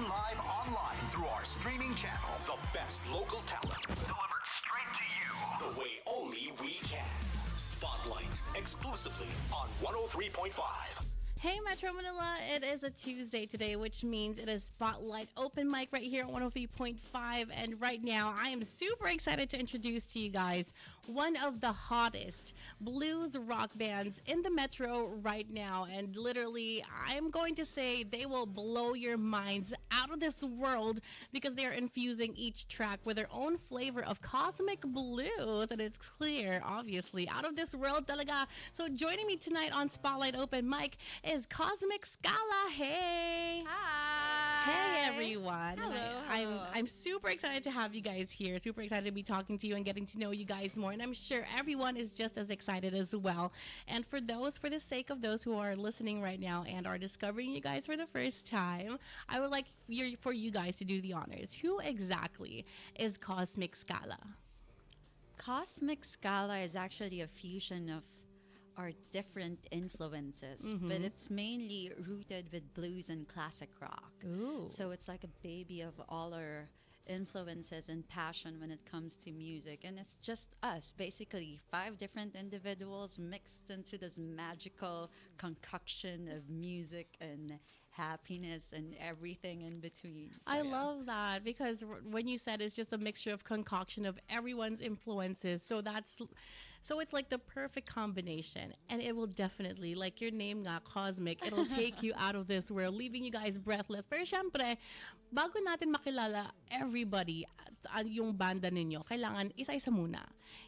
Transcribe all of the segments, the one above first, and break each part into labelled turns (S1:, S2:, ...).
S1: live online through our streaming channel. The best local talent delivered straight to you the way only we can. Spotlight, exclusively on 103.5.
S2: Hey Metro Manila, it is a Tuesday today, which means it is Spotlight Open Mic right here on 103.5. And right now, I am super excited to introduce to you guys one of the hottest blues rock bands in the Metro right now. And literally, I'm going to say they will blow your minds out of this world because they are infusing each track with their own flavor of cosmic blues. And it's clear, obviously, out of this world talaga. So joining me tonight on Spotlight Open Mic is Kosmikskala. Hey.
S3: Hi.
S2: Hey everyone.
S3: Hello.
S2: And I'm super excited to have you guys here. Super excited to be talking to you and getting to know you guys more. And I'm sure everyone is just as excited as well. And for the sake of those who are listening right now and are discovering you guys for the first time, I would like for you guys to do the honors. Who exactly is Kosmikskala?
S3: Kosmikskala is actually a fusion of our different influences, but it's mainly rooted with blues and classic rock.
S2: Ooh.
S3: So it's like a baby of all our influences and passion when it comes to music. And it's just us, basically 5 different individuals mixed into this magical concoction of music and happiness and everything in between. So,
S2: I
S3: yeah.
S2: love that because when you said it's just a mixture of concoction of everyone's influences, so it's like the perfect combination, and it will definitely, like your name nga, Cosmic, it'll take you out of this world, leaving you guys breathless. Pero syempre, bago natin makilala everybody, yung banda ninyo, kailangan isa-isa muna.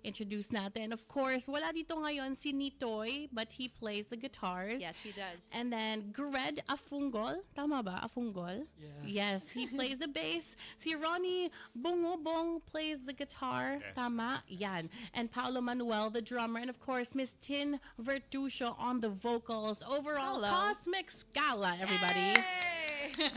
S2: Introduce natin. Of course, wala dito ngayon si Nitoy, but he plays the guitars.
S3: Yes, he does.
S2: And then Gred Afungol, tama ba? Afungol?
S4: Yes.
S2: Yes, he plays the bass. Si Ronnie Bungubong plays the guitar,
S4: Yes.
S2: tama? Yan. And Paolo Manuel, the drummer. And of course, Miss Tin Vertusio on the vocals. Overall,
S3: Hello.
S2: Kosmikskala, everybody.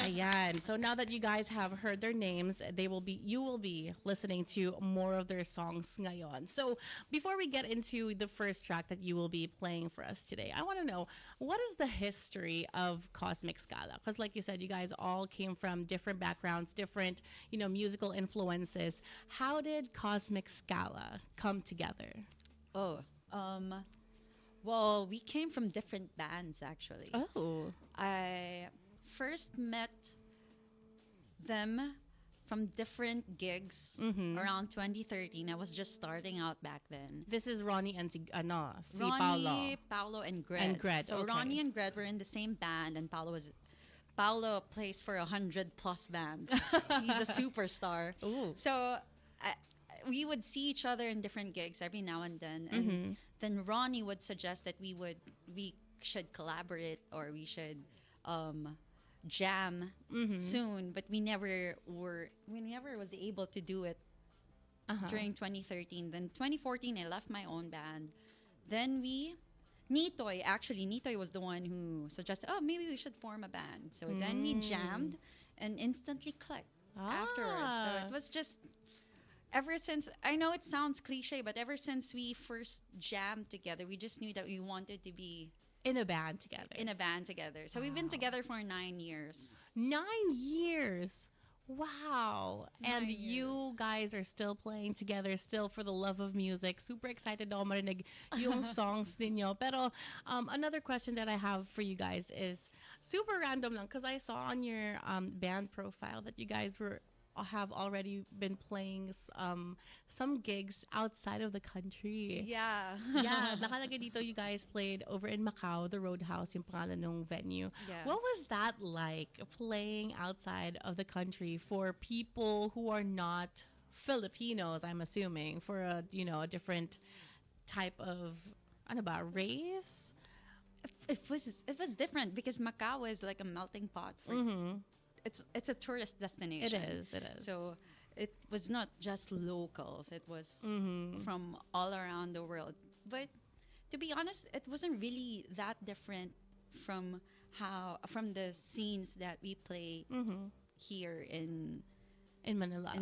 S2: Ayan. So now that you guys have heard their names, you will be listening to more of their songs ngayon. So before we get into the first track that you will be playing for us today, I want to know, what is the history of Kosmikskala? Because like you said, you guys all came from different backgrounds, different, musical influences. How did Kosmikskala come together?
S3: Well, we came from different bands actually.
S2: Oh.
S3: I first met them from different gigs around 2013. I was just starting out back then.
S2: This is Ronnie and si
S3: Ronnie, Paolo, and Gred.
S2: And Gred,
S3: So
S2: okay.
S3: Ronnie and Gred were in the same band, and Paolo plays for 100+ bands. He's a superstar.
S2: Ooh.
S3: So we would see each other in different gigs every now and then, and then Ronnie would suggest that we should collaborate or we should jam soon, but we never was able to do it during 2013. Then 2014, I left my own band. Then Nitoy was the one who suggested, maybe we should form a band. So then we jammed and instantly clicked afterwards. So it was just, ever since, I know it sounds cliche, but ever since we first jammed together, we just knew that we wanted to be
S2: in a band together.
S3: So we've been together for 9 years.
S2: 9 years. Wow.
S3: 9
S2: And
S3: years.
S2: you guys are still playing together, still for the love of music. Super excited ako marinig yung songs ninyo. Pero another question that I have for you guys is super random lang because I saw on your band profile that you guys have already been playing some gigs outside of the country.
S3: Yeah.
S2: Yeah, nakalagay dito you guys played over in Macau, the Roadhouse, yung pangalan ng venue.
S3: Yeah.
S2: What was that like, playing outside of the country for people who are not Filipinos, I'm assuming, for a different type of race?
S3: It was different because Macau is like a melting pot for it's a tourist destination.
S2: It is.
S3: So it was not just locals. It was from all around the world. But to be honest, it wasn't really that different from the scenes that we play here in
S2: Manila.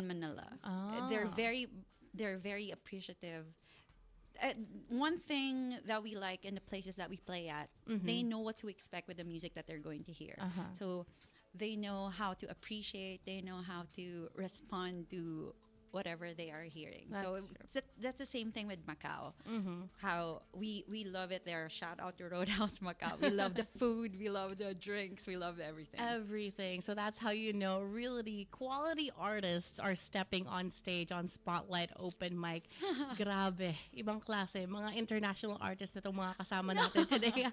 S2: Ah.
S3: They're very appreciative. One thing that we like in the places that we play at, they know what to expect with the music that they're going to hear. So they know how to appreciate, they know how to respond to whatever they are hearing. So that's the same thing with Macau. How we love it there. Shout out to Roadhouse Macau. We love the food, we love the drinks, we love everything.
S2: Everything. So that's how you know really quality artists are stepping on stage on Spotlight Open Mic. Grabe. Ibang klase. Mga international artists na itong mga kasama natin today.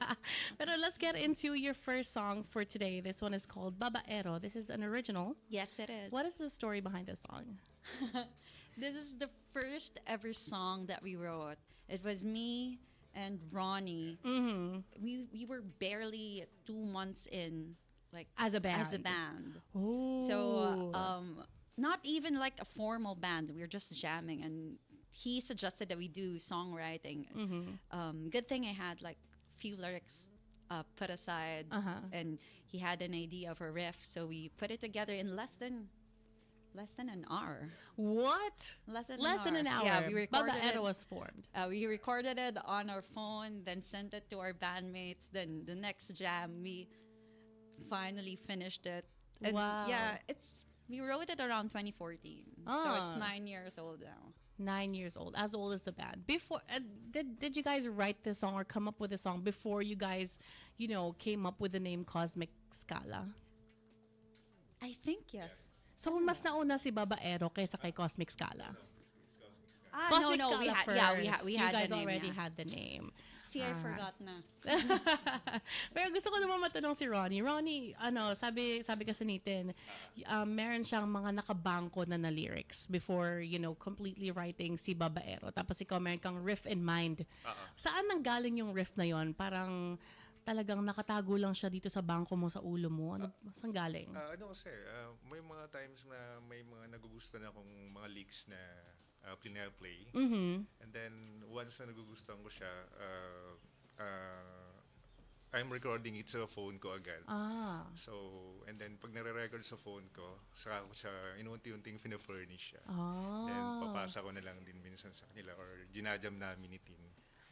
S2: Pero let's get into your first song for today. This one is called Babaero. This is an original.
S3: Yes, it is.
S2: What is the story behind this song?
S3: This is the first ever song that we wrote. It was me and Ronnie. We were barely 2 months in, like
S2: As a band. Oh.
S3: So not even like a formal band. We were just jamming, and he suggested that we do songwriting. Good thing I had like few lyrics put aside, and he had an idea of a riff, so we put it together in less than an hour.
S2: What?
S3: Less
S2: than an hour.
S3: Yeah, we recorded
S2: Babaero
S3: it.
S2: was formed.
S3: We recorded it on our phone, then sent it to our bandmates. Then the next jam, we finally finished it. And
S2: Wow.
S3: yeah, we wrote it around 2014. So it's 9 years old now.
S2: 9 years old, as old as the band. Before, did you guys write this song or come up with a song before you guys, came up with the name Kosmikskala?
S3: I think yes.
S2: So mas nauna si Babaero kaysa kay Kosmikskala.
S3: No, we had, yeah, we
S2: you
S3: had
S2: guys
S3: the name,
S2: already
S3: yeah.
S2: had the name.
S3: See, I forgot na.
S2: Pero gusto ko naman matanong si Ronnie. Ronnie, sabi kasi natin, meron siyang mga nakabangko na lyrics before, completely writing si Babaero. Tapos ikaw meron kang riff in mind. Saan nanggaling yung riff na yon? Parang talagang nakatago lang siya dito sa bangko mo, sa ulo mo. Saan galing?
S4: Kasi, may mga times na may mga nagugustuhan akong mga leaks na play. And then, once na nagugustuhan ko siya, I'm recording it sa phone ko agad. So, and then, pag nare-record sa phone ko, saka ko siya inunti-unting fina-furnish siya. Then, papasa ko na lang din minsan sa kanila or ginajam namin ni team.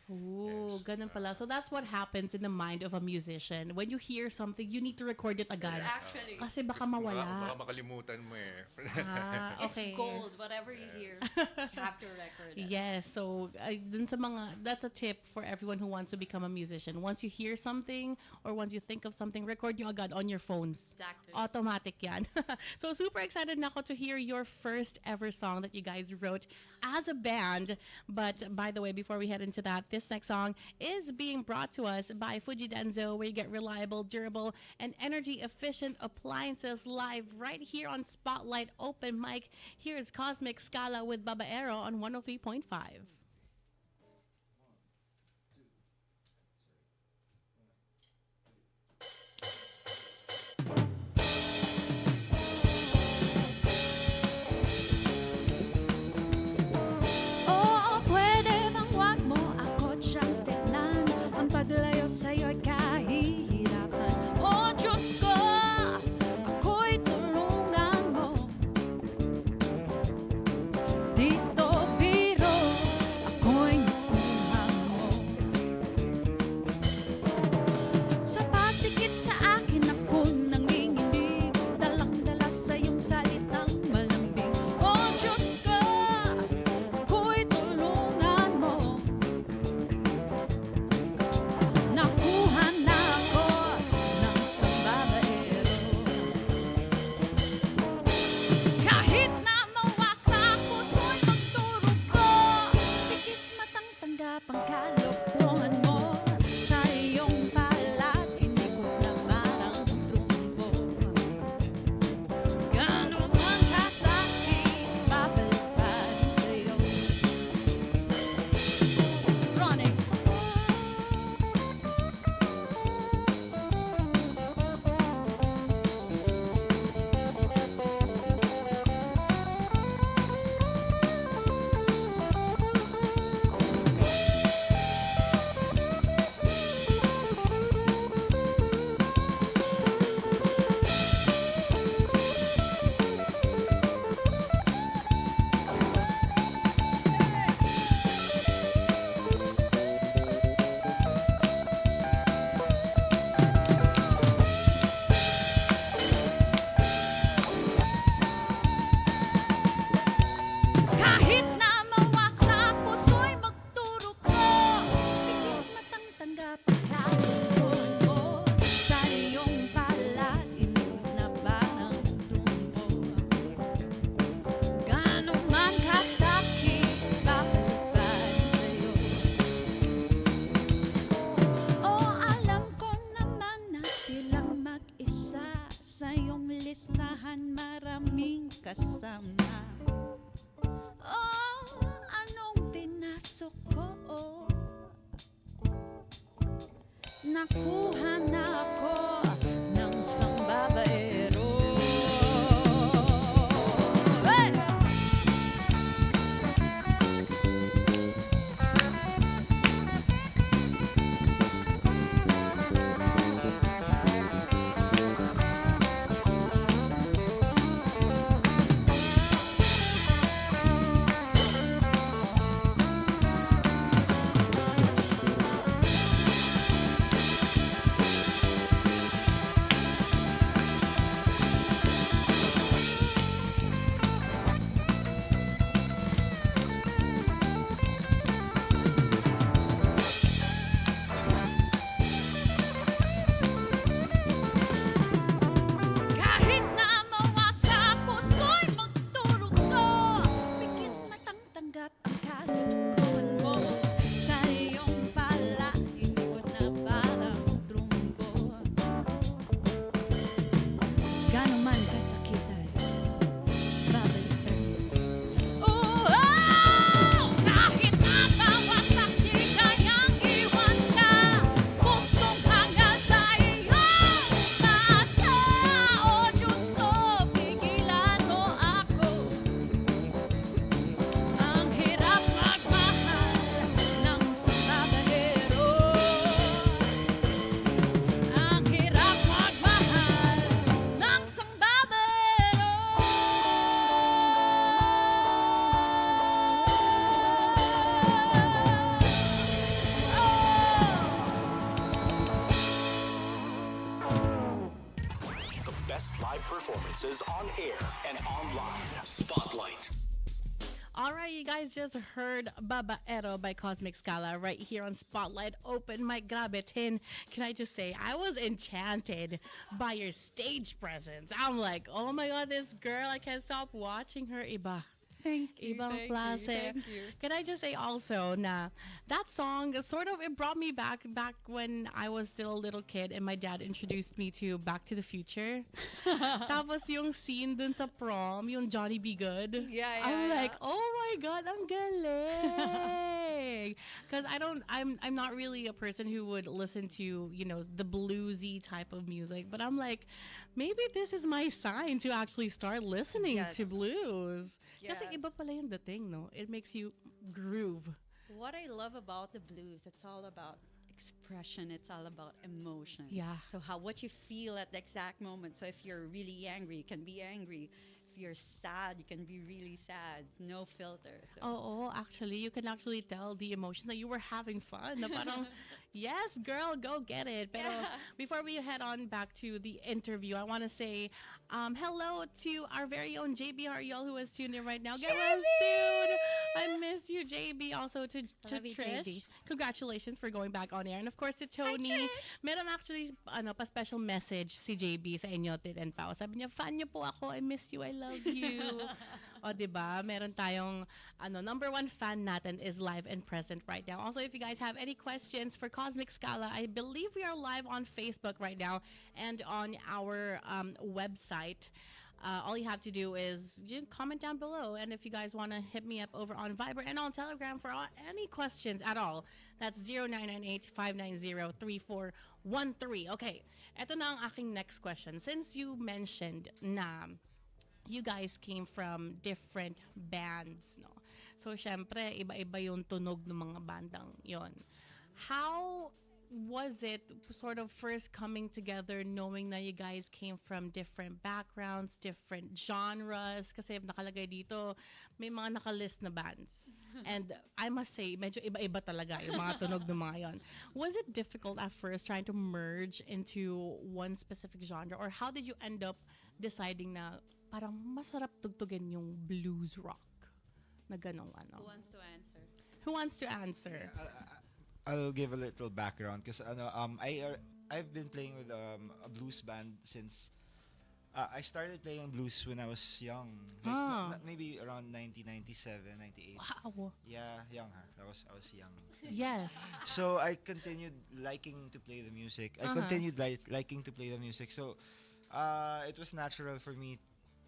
S2: Oh, ganun pala. So that's what happens in the mind of a musician. When you hear something, you need to record it agad.
S3: Actually,
S2: Kasi baka mawala.
S4: Baka makalimutan mo eh.
S2: Okay.
S3: it's gold. Whatever you hear, you have to record it.
S2: Yes, so dun sa mga, that's a tip for everyone who wants to become a musician. Once you hear something or once you think of something, record nyo agad on your phones.
S3: Exactly.
S2: Automatic yan. So super excited na ako to hear your first ever song that you guys wrote as a band. But by the way, before we head into that, this next song is being brought to us by Fuji Denso, where you get reliable, durable, and energy-efficient appliances live right here on Spotlight Open Mic. Here's Kosmikskala with Babaero on 103.5.
S5: Paglayo sa'yo'y kahihirapan. Oh Diyos ko, ako'y tulungan mo. Dito biro, sa iyong listahan maraming kasama. Oh, anong pinasok ko? Nakuha na ako ng isang babaero. Hey! Kahit na mawasa puso'y magturugto, pigit matang tanggap ang kalungkuhan mo. Sa iyong pala, hindi ko na parang trumbo. Gano'n man kasakitan, babalikan. Oh, kahit na bawasak, di kayang iwan ka. Pusong hanga sa iyong taasa. Oh, Diyos ko, pigilan mo ako. Ang hirap magmahal ng isang babaero. Ang hirap magmahal ng isang babaero.
S1: The best live performances on air and online. Spotlight.
S2: All right, you guys just heard Babaero by Kosmikskala right here on Spotlight Open Mic. Grabe, Tin. Can I just say, I was enchanted by your stage presence. I'm like, oh my God, this girl, I can't stop watching her. Iba.
S3: Thank you.
S2: Ibang
S3: thank
S2: klase.
S3: You, thank you.
S2: Can I just say also na that song sort of it brought me back when I was still a little kid and my dad introduced me to Back to the Future. Tapos yung scene dun sa prom, yung Johnny Be Good.
S3: Yeah,
S2: I'm
S3: yeah.
S2: like, oh my God, ang galing. Because I'm not really a person who would listen to, the bluesy type of music. But I'm like, maybe this is my sign to actually start listening
S3: Yes.
S2: to blues. Kasi
S3: Yes.
S2: iba pala yung dating, no? It makes you groove.
S3: What I love about the blues, it's all about expression. It's all about emotion.
S2: Yeah.
S3: So what you feel at the exact moment. So if you're really angry, you can be angry. If you're sad, you can be really sad. No filter. So.
S2: Oh, actually, you can actually tell the emotion that you were having fun. Na parang, yes, girl, go get it. Pero before we head on back to the interview, I want to say hello to our very own JB Ariel, who is tuned in right now. Get well soon. I miss you, JB. Also to
S3: Love you,
S2: Trish.
S3: JB.
S2: Congratulations for going back on air. And of course, to Tony. Meron actually pa-special message si JB sa inyo, Tid and Pao. Sabi niya, fan niyo po ako. I miss you. I love you. O, diba? Meron tayong number one fan natin is live and present right now. Also, if you guys have any questions for Kosmikskala, I believe we are live on Facebook right now and on our website. All you have to do is comment down below. And if you guys want to hit me up over on Viber and on Telegram for any questions at all, that's 0998-590-3413. Okay, eto na ang aking next question. Since you mentioned na you guys came from different bands, no? So, syempre, iba-iba yung tunog ng mga bandang yon. How was it sort of first coming together knowing that you guys came from different backgrounds, different genres? Kasi nakalagay dito, may mga nakalist na bands. And I must say, medyo iba-iba talaga yung mga tunog ng mga yon. Was it difficult at first trying to merge into one specific genre? Or how did you end up deciding na parang masarap tugtugin yung blues rock na ganong ano?
S3: Who wants to answer?
S2: Who wants to answer?
S6: I'll give a little background because I've been playing with a blues band since I started playing blues when I was young, like, maybe around 1997, 98.
S2: Wow.
S6: Yeah, young, huh? I was young.
S2: Yes.
S6: So I continued liking to play the music. I continued liking to play the music. So It was natural for me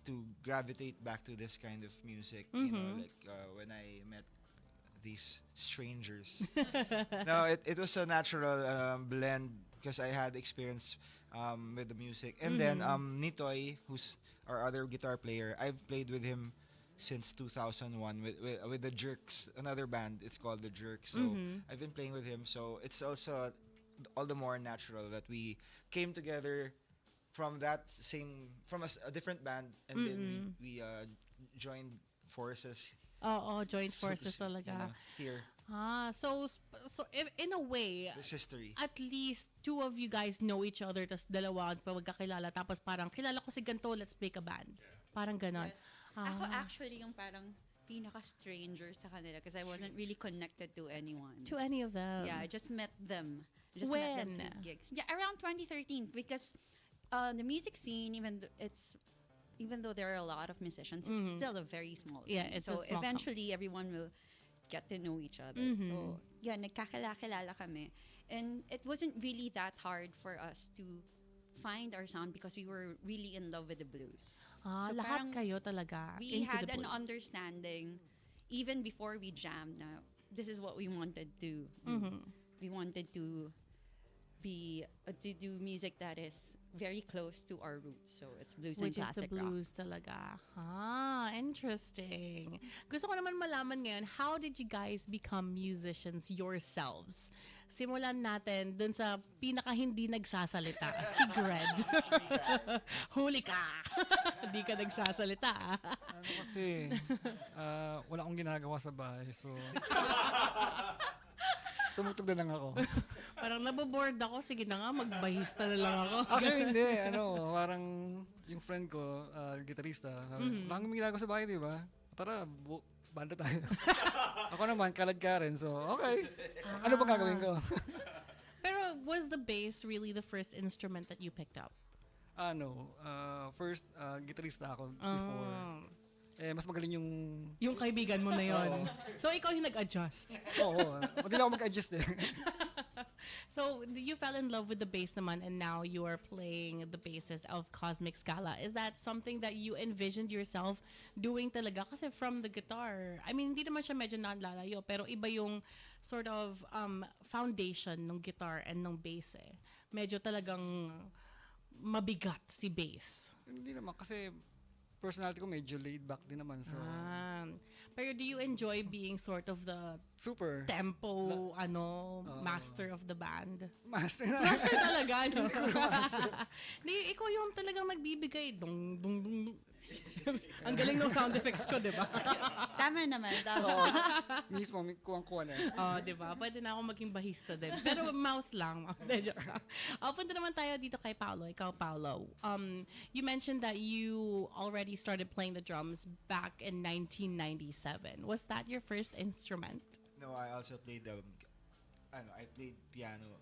S6: to gravitate back to this kind of music. You know, like when I met these strangers. No, it was a natural blend because I had experience with the music. And then Nitoy, who's our other guitar player, I've played with him since 2001 with the Jerks, another band. It's called the Jerks. So I've been playing with him. So it's also all the more natural that we came together from a different band, and then we joined forces.
S2: Oo, joint
S6: So to
S2: forces
S6: speak,
S2: talaga.
S6: you know, here.
S2: So if, in a way,
S6: There's history.
S2: at least two of you guys know each other, tas dalawa pa magkakilala, tapos parang kilala ko si ganto, let's make a band. Parang ganon.
S3: Yes. Ako actually yung parang pinaka-stranger sa kanila because I wasn't really connected to anyone.
S2: To any of them.
S3: Yeah, I just met them. Just met them
S2: When?
S3: through gigs. Yeah, around 2013 because the music scene, even though there are a lot of musicians, it's still a very small scene.
S2: Yeah, it's a
S3: so
S2: small
S3: eventually everyone will get to know each other. So yeah, nagkakilala kami. And it wasn't really that hard for us to find our sound because we were really in love with the blues. So
S2: Lahat
S3: parang
S2: kayo talaga
S3: we
S2: into
S3: had
S2: the
S3: an
S2: blues.
S3: understanding even before we jammed na this is what we wanted to do. We wanted to do music that is very close to our roots. So it's blues
S2: Which
S3: and
S2: is the
S3: classic rock.
S2: blues talaga. Interesting. Gusto ko naman malaman ngayon, how did you guys become musicians yourselves? Simulan natin dun sa pinaka hindi nagsasalita, si Gred. Huli ka! Hindi ka nagsasalita.
S7: Ano kasi, wala akong ginagawa sa bahay. So, tumutog na lang ako.
S2: Parang naboboard ako, sige na nga, magbahista na lang ako.
S7: Actually, hindi. Parang yung friend ko, gitarista, sabi, wala akong ginagawa sa bahay, di ba? Tara, banda tayo. Ako naman, kalad ka rin. So, okay. Ano bang gagawin ko?
S2: Pero was the bass really the first instrument that you picked up?
S7: First, gitarista ako before. Mas magaling yung...
S2: Yung kaibigan mo na yon. So, ikaw yung nag-adjust.
S7: Oo. Madali ako mag-adjust eh.
S2: So, you fell in love with the bass naman and now you are playing the basses of Kosmikskala. Is that something that you envisioned yourself doing talaga? Kasi from the guitar, I mean, hindi naman siya medyo nalalayo, pero iba yung sort of foundation ng guitar and ng bass eh. Medyo talagang mabigat si bass.
S7: Hindi naman kasi personality ko medyo laid back din naman. So,
S2: Pero do you enjoy being sort of the
S7: super.
S2: tempo, master of the band?
S7: Master na.
S2: Master talaga, no? Di, ikaw yung talagang nagbibigay. Dung, dung, dung, dung. Ang galing ng sound effects ko, di ba?
S3: Tama naman, tama.
S7: Oo. Mismo, kuwang-kuwa na.
S2: Di ba? Pwede na ako maging bahista din. Pero mouth lang. Joke lang. Punta naman tayo dito kay Paolo. Ikaw, Paolo. You mentioned that you already started playing the drums back in 1997. Was that your first instrument?
S6: No, I also played I played piano.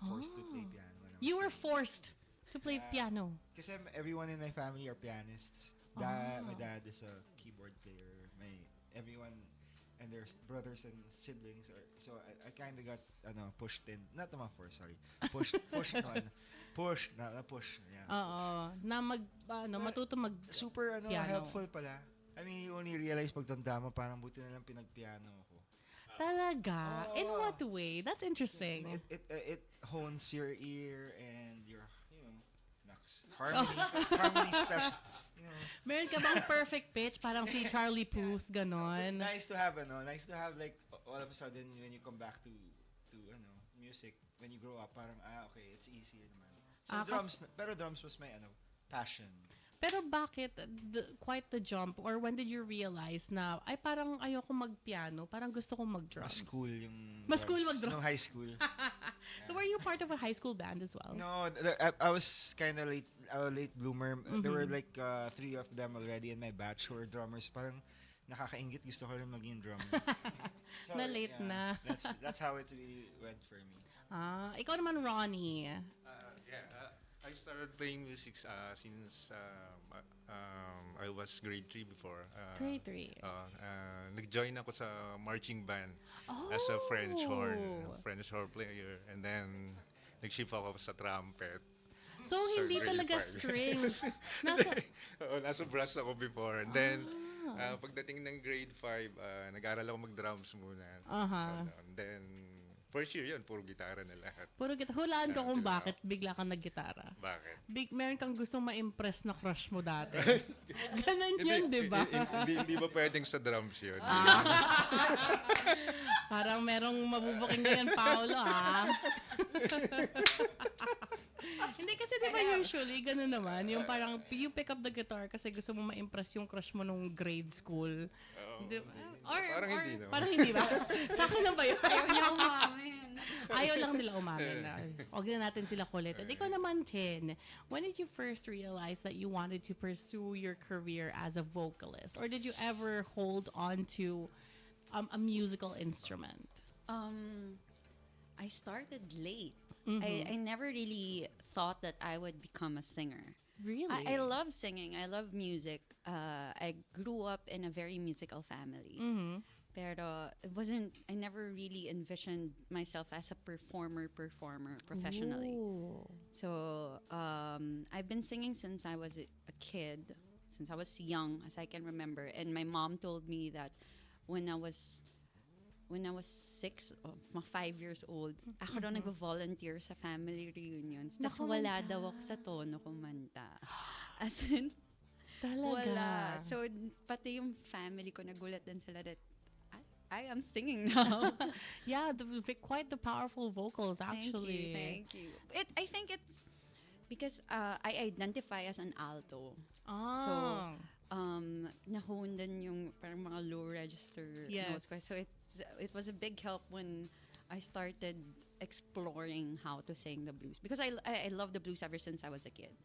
S6: Forced to play piano. When I was
S2: You were
S6: young.
S2: forced to play piano.
S6: Kasi everyone in my family are pianists. My dad is a keyboard player. Everyone and their brothers and siblings are. So I kind of got pushed in. Not naman forced, sorry. Pushed naman. Pushed. Yeah.
S2: Oo. Na matuto mag
S6: Super
S2: piano.
S6: helpful pala. I mean, you only realize pag tanda mo, parang buti na lang pinagpiano ako.
S2: Talaga? In what way? That's interesting.
S6: It hones your ear and your harmony special.
S2: Meron ka bang perfect pitch? Parang si Charlie Puth, ganon.
S6: Nice to have like all of a sudden when you come back to music, when you grow up, parang okay, it's easier naman. So drums was my passion.
S2: Pero bakit quite the jump? Or when did you realize na, ay parang ayoko mag-piano, parang gusto kong mag-drums?
S6: Mas cool mag-drums.
S2: No,
S6: high school.
S2: So were you part of a high school band as well?
S6: No, I was kind of late bloomer. There were like 3 of them already in my batch who were drummers. Parang nakakaingit, gusto ko rin maging drummer. So,
S2: Na late na.
S6: That's how it really went for me.
S2: Ikaw naman, Ronnie.
S4: I started playing music since I was grade 3 before.
S2: Grade 3.
S4: Nag-join ako sa marching band as a French horn player. And then, nag-shift ako sa trumpet.
S2: So,
S4: sa
S2: hindi
S4: grade
S2: talaga
S4: 5.
S2: strings. Nasa,
S4: Oo, nasa brass ako before. And then, pagdating ng grade 5, nag-aral ako mag-drums muna.
S2: Aha.
S4: And then, first year yun, puro gitara na lahat.
S2: puro gitara. Hulaan ko kung
S4: Diba?
S2: bakit bigla kang naggitara.
S4: Bakit?
S2: Meron kang gustong ma-impress na crush mo dati. Ganun yun, di ba?
S4: Hindi ba pwedeng sa drums yun?
S2: Parang merong mabubuking ngayon, Paolo, ha? Hindi kasi di ba usually, ganun naman. Yung parang, you pick up the guitar kasi gusto mo ma-impress yung crush mo nung grade school. Di ba?
S4: Parang hindi naman.
S2: Parang hindi ba? Sa akin lang ba yun?
S3: Ayaw niya umamin.
S2: Ayaw lang nila umamin na. Huwag na natin sila kulitin. Ikaw naman, Tin, when did you first realize that you wanted to pursue your career as a vocalist? Or did you ever hold on to a musical instrument?
S3: I started late. I never really thought that I would become a singer.
S2: Really?
S3: I love singing. I love music. I grew up in a very musical family. Pero I never really envisioned myself as a performer professionally.
S2: Ooh.
S3: So I've been singing since I was a kid, since I was young, as I can remember. And my mom told me that when I was 6 or 5 years old, ako daw nag-volunteer sa family reunions. Tapos wala daw ako sa tono kumanta. As in,
S2: Talaga?
S3: wala. So, pati yung family ko nagulat din sila that I am singing now.
S2: Yeah, quite the powerful vocals, actually.
S3: Thank you. I think it's because I identify as an alto.
S2: Oh.
S3: So, nahone din yung parang mga low register notes ko. So, it was a big help when I started exploring how to sing the blues. Because I love the blues ever since I was a kid.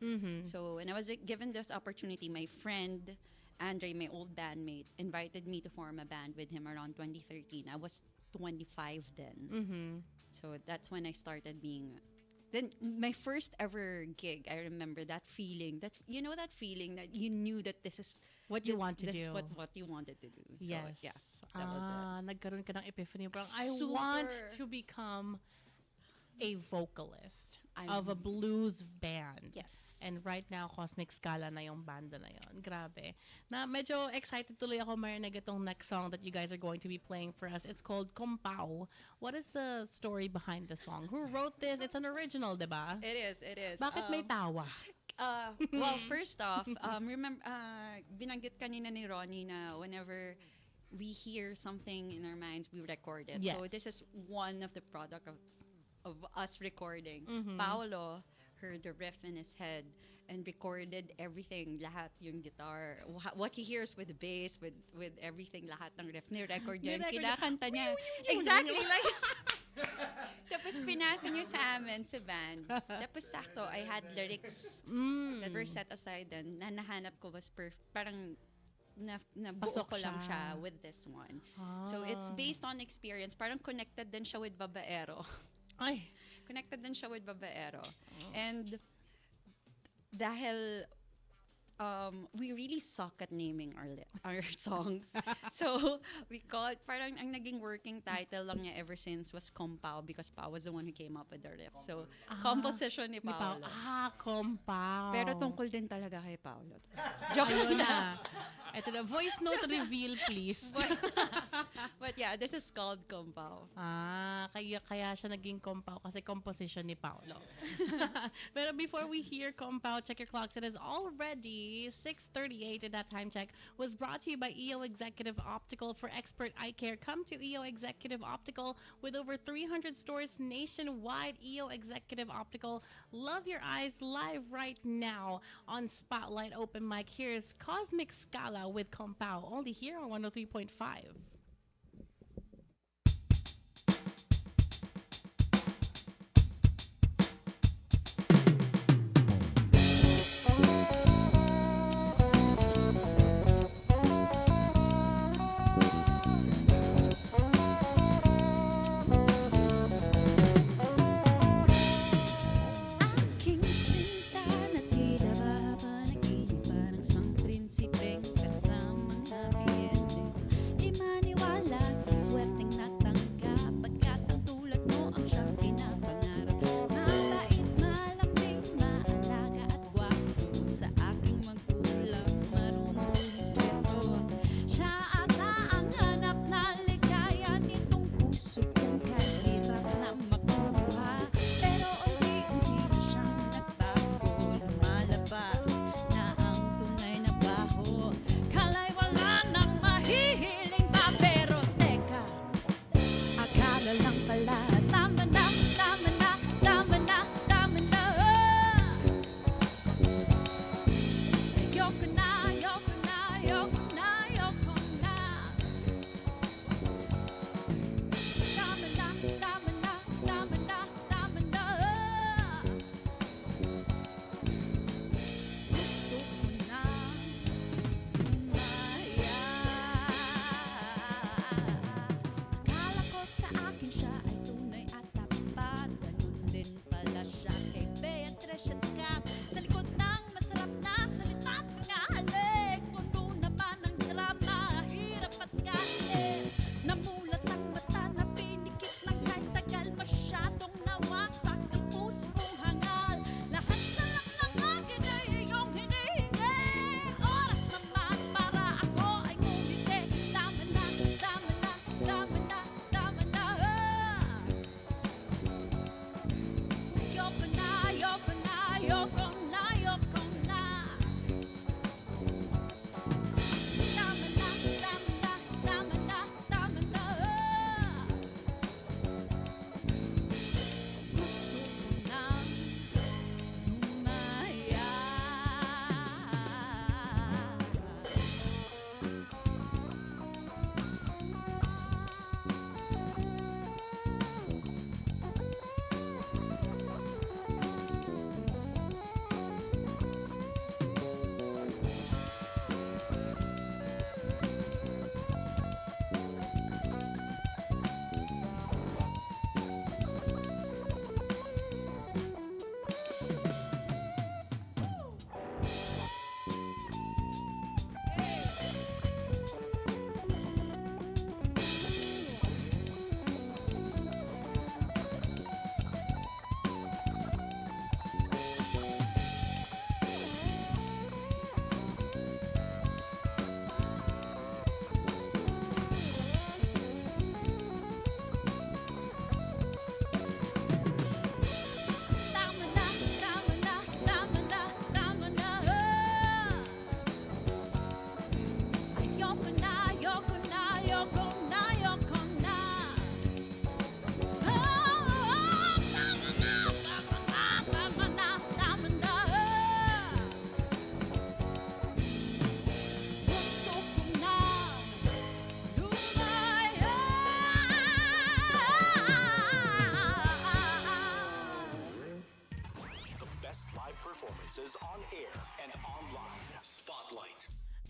S3: So, when I was given this opportunity, my friend, Andre, my old bandmate, invited me to form a band with him around 2013. I was 25 then. So, that's when I started being... Then my first ever gig, I remember that feeling. That feeling that you knew that this is
S2: What you want to
S3: this
S2: do.
S3: what you wanted to do. So,
S2: Yes.
S3: yeah, that was it.
S2: Nagkaroon ka ng epiphany. Parang, I
S3: Super.
S2: want to become a vocalist of a blues band.
S3: Yes.
S2: And right now, Kosmikskala na yung banda na yon. Grabe. Na medyo excited tuloy ako marinig itong next song that you guys are going to be playing for us. It's called Kompao. What is the story behind the song? Who wrote this? It's an original, di ba?
S3: It is.
S2: Bakit may tawa?
S3: Well, first off, remember, binanggit kanina ni Ronnie na whenever we hear something in our minds, we record it.
S2: Yes.
S3: So this is one of the product of us recording. Paolo heard the riff in his head and recorded everything, lahat yung guitar, what he hears with the bass, with everything, lahat ng riff, ni-record niya, kinakanta niya. Exactly, like, tapos pinasa niya sa amin, sa band. Tapos sakto, I had lyrics that were set aside then, na nahanap ko was parang nabuo
S2: Pasok
S3: ko lang
S2: siya.
S3: siya with this one. So it's based on experience. Parang connected din siya with Babaero.
S2: Ay.
S3: Connected din siya with Babaero. And dahil we really suck at naming our songs. So we called, parang ang naging working title lang niya ever since was Kompao because Pao was the one who came up with the riff. So composition ni Paolo.
S2: Kompao.
S3: Pero tungkol din talaga kay Paolo. Joke
S2: Ayun
S3: na.
S2: na. Ito na. Voice note reveal, please.
S3: But yeah, this is called Kompao.
S2: Kaya siya naging Kompao kasi composition ni Paolo. Pero before we hear Kompao, check your clocks. It is already 6:38 at that time check. Was brought to you by EO Executive Optical. For expert eye care, come to EO Executive Optical with over 300 stores nationwide. EO Executive Optical. Love your eyes live right now on Spotlight Open Mic. Here's Kosmikskala with Kompao, only here on 103.5.
S5: Aking sinta na tila babanaginip pa ng isang prinsipeng kasamang happy ending. Di maniwala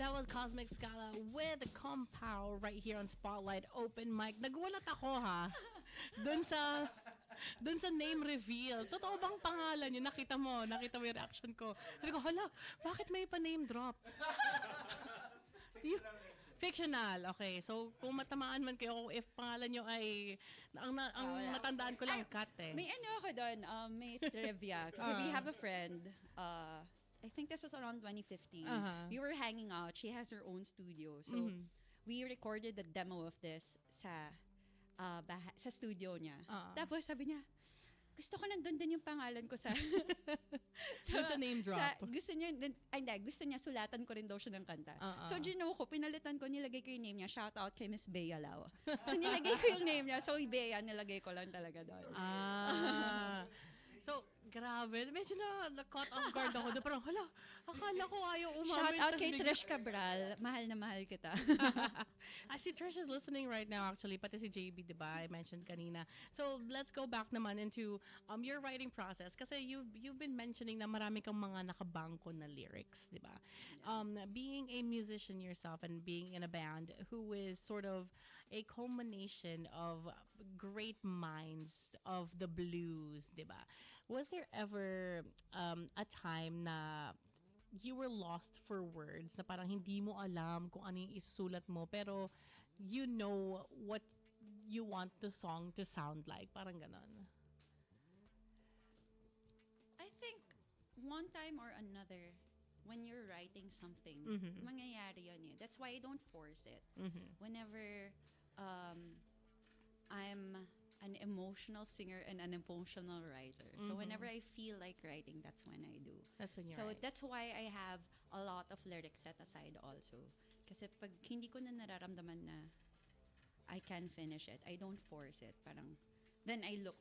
S2: That was Kosmikskala with Compow right here on Spotlight Open Mic. Nagulat ako ha. Doon sa name reveal. Totoo bang pangalan niya? Nakita mo yung reaction ko. Sabi ko, hala, bakit may pa-name drop? Fictional. Okay. So, kung matamaan man kayo, if pangalan nyo ay, ang natandaan ko lang, Kat eh.
S3: May ano ako doon, may trivia. Kasi we have a friend, I think this was around 2015. We were hanging out. She has her own studio. So, we recorded the demo of this sa studio niya. Tapos sabi niya, gusto ko nandun din yung pangalan ko sa
S2: sa name drop.
S3: Gusto niya sulatan ko rin daw siya ng kanta. So, ko, pinalitan ko, nilagay ko yung name niya. Shout out kay Miss Bea Lau. So, nilagay ko yung name niya. So, Bea, nilagay ko lang talaga doon.
S2: So, grabe. Medyo na-caught off guard ako. Parang, hala, akala ko ayaw umamin.
S3: Shout out kay Trish Cabral. Mahal na mahal kita.
S2: Si Trish is listening right now actually. Pati si JB, di ba? I mentioned kanina. So, let's go back naman into your writing process. Kasi you've been mentioning na marami kang mga nakabangko na lyrics, di ba? Being a musician yourself and being in a band who is sort of a culmination of great minds of the blues, di ba? Was there ever a time na you were lost for words, na parang hindi mo alam kung ano yung isusulat mo, pero you know what you want the song to sound like? Parang ganon.
S3: I think one time or another, when you're writing something, mangyayari yun eh. That's why I don't force it. Whenever I'm an emotional singer and an emotional writer. So whenever I feel like writing, that's when I do.
S2: That's when you
S3: So
S2: write.
S3: that's why I have a lot of lyrics set aside also. Kasi pag hindi ko na nararamdaman na I can finish it, I don't force it. Parang, then I look,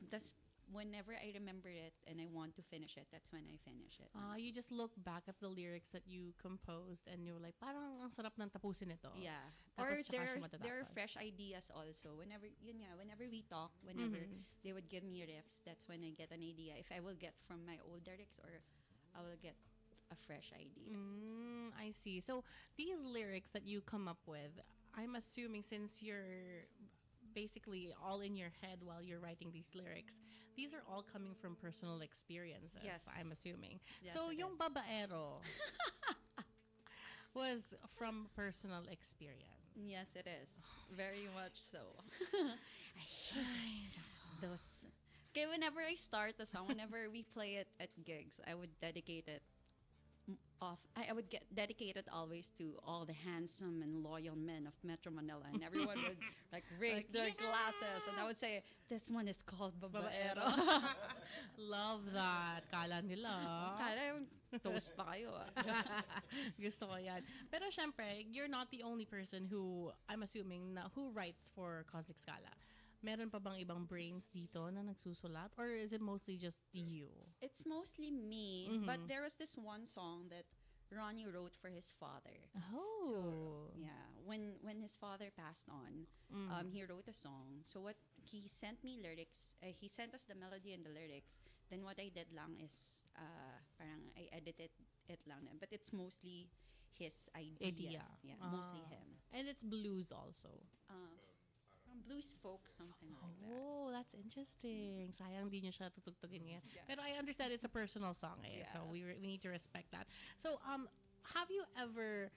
S3: whenever I remember it and I want to finish it, that's when I finish it.
S2: You just look back at the lyrics that you composed and you're like, parang ang sarap ng tapusin ito.
S3: Yeah.
S2: Tapos
S3: Or
S2: tsaka siya
S3: there are
S2: matatapos.
S3: fresh ideas also. Whenever we talk, whenever they would give me riffs, that's when I get an idea. If I will get from my old lyrics or I will get a fresh idea.
S2: I see. So these lyrics that you come up with, I'm assuming since you're basically all in your head while you're writing these lyrics, these are all coming from personal experiences.
S3: Yes.
S2: I'm assuming.
S3: Yes,
S2: So
S3: it
S2: yung
S3: is.
S2: babaero was from personal experience.
S3: Yes, it is. Very much so. I hate those. Okay, whenever I start the song, whenever we play it at gigs, I would dedicate it I would get dedicated always to all the handsome and loyal men of Metro Manila, and everyone would like raise their glasses, and I would say, "This one is called Babaero."
S2: Love that. Kala nila.
S3: Kala toast pa kayo.
S2: Gusto ko yan. Pero syempre, you're not the only person who, I'm assuming, who writes for Kosmikskala. Meron pa bang ibang brains dito na nagsusulat? Or is it mostly just you?
S3: It's mostly me, but there was this one song that Ronnie wrote for his father.
S2: Oh.
S3: So yeah, when his father passed on, he wrote a song. So what he sent me lyrics, he sent us the melody and the lyrics. Then what I did lang is parang I edited it lang, but it's mostly his idea. Yeah, mostly him.
S2: And it's blues also.
S3: Blues folk, something like that.
S2: Oh, that's interesting. Sayang di niyo siya tutugtugin ngayon.
S3: Yeah.
S2: Pero I understand it's a personal song eh.
S3: Yeah.
S2: So we need to respect that. So have you ever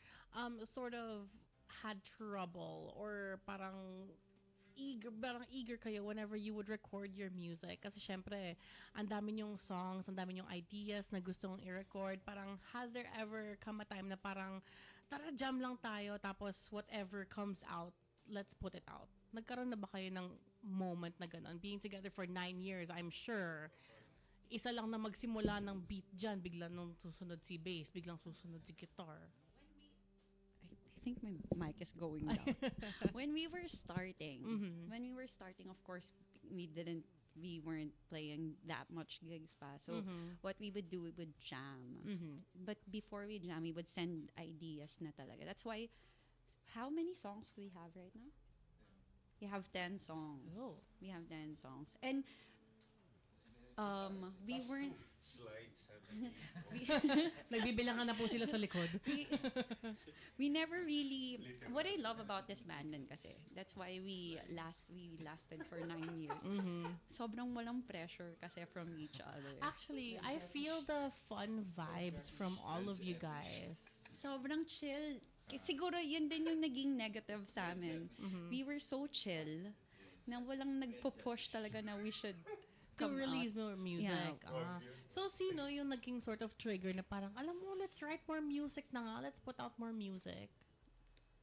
S2: sort of had trouble or parang eager kayo whenever you would record your music? Kasi syempre, ang dami yung songs, ang dami yung ideas na gusto mong i-record. Parang has there ever come a time na parang tara jam lang tayo tapos whatever comes out, let's put it out? Nagkaroon na ba kayo ng moment na gano'n? Being together for 9 years, I'm sure, isa lang na magsimula ng beat dyan, biglang nung susunod si bass, biglang susunod si guitar.
S3: I think my mic is going down. When we were starting, of course, we weren't playing that much gigs pa. So what we would do, we would jam. But before we jam, we would send ideas na talaga. That's why, how many songs do we have right now? We have 10 songs.
S2: Oh.
S3: We have 10 songs. And we weren't
S4: Slides.
S2: Nagbibilangan na po sila sa likod.
S3: We never really, what I love about this band din kasi, that's why we lasted for 9 years. Sobrang walang pressure kasi from each other.
S2: Actually, I feel the fun vibes from all of you guys.
S3: Sobrang chill. Siguro yun din yung naging negative sa amin. We were so chill na walang nagpo-push talaga na we should
S2: To
S3: come
S2: release
S3: out.
S2: more music.
S3: Yeah.
S2: So, sino yung naging sort of trigger na parang, alam mo, let's write more music na nga. Let's put out more music.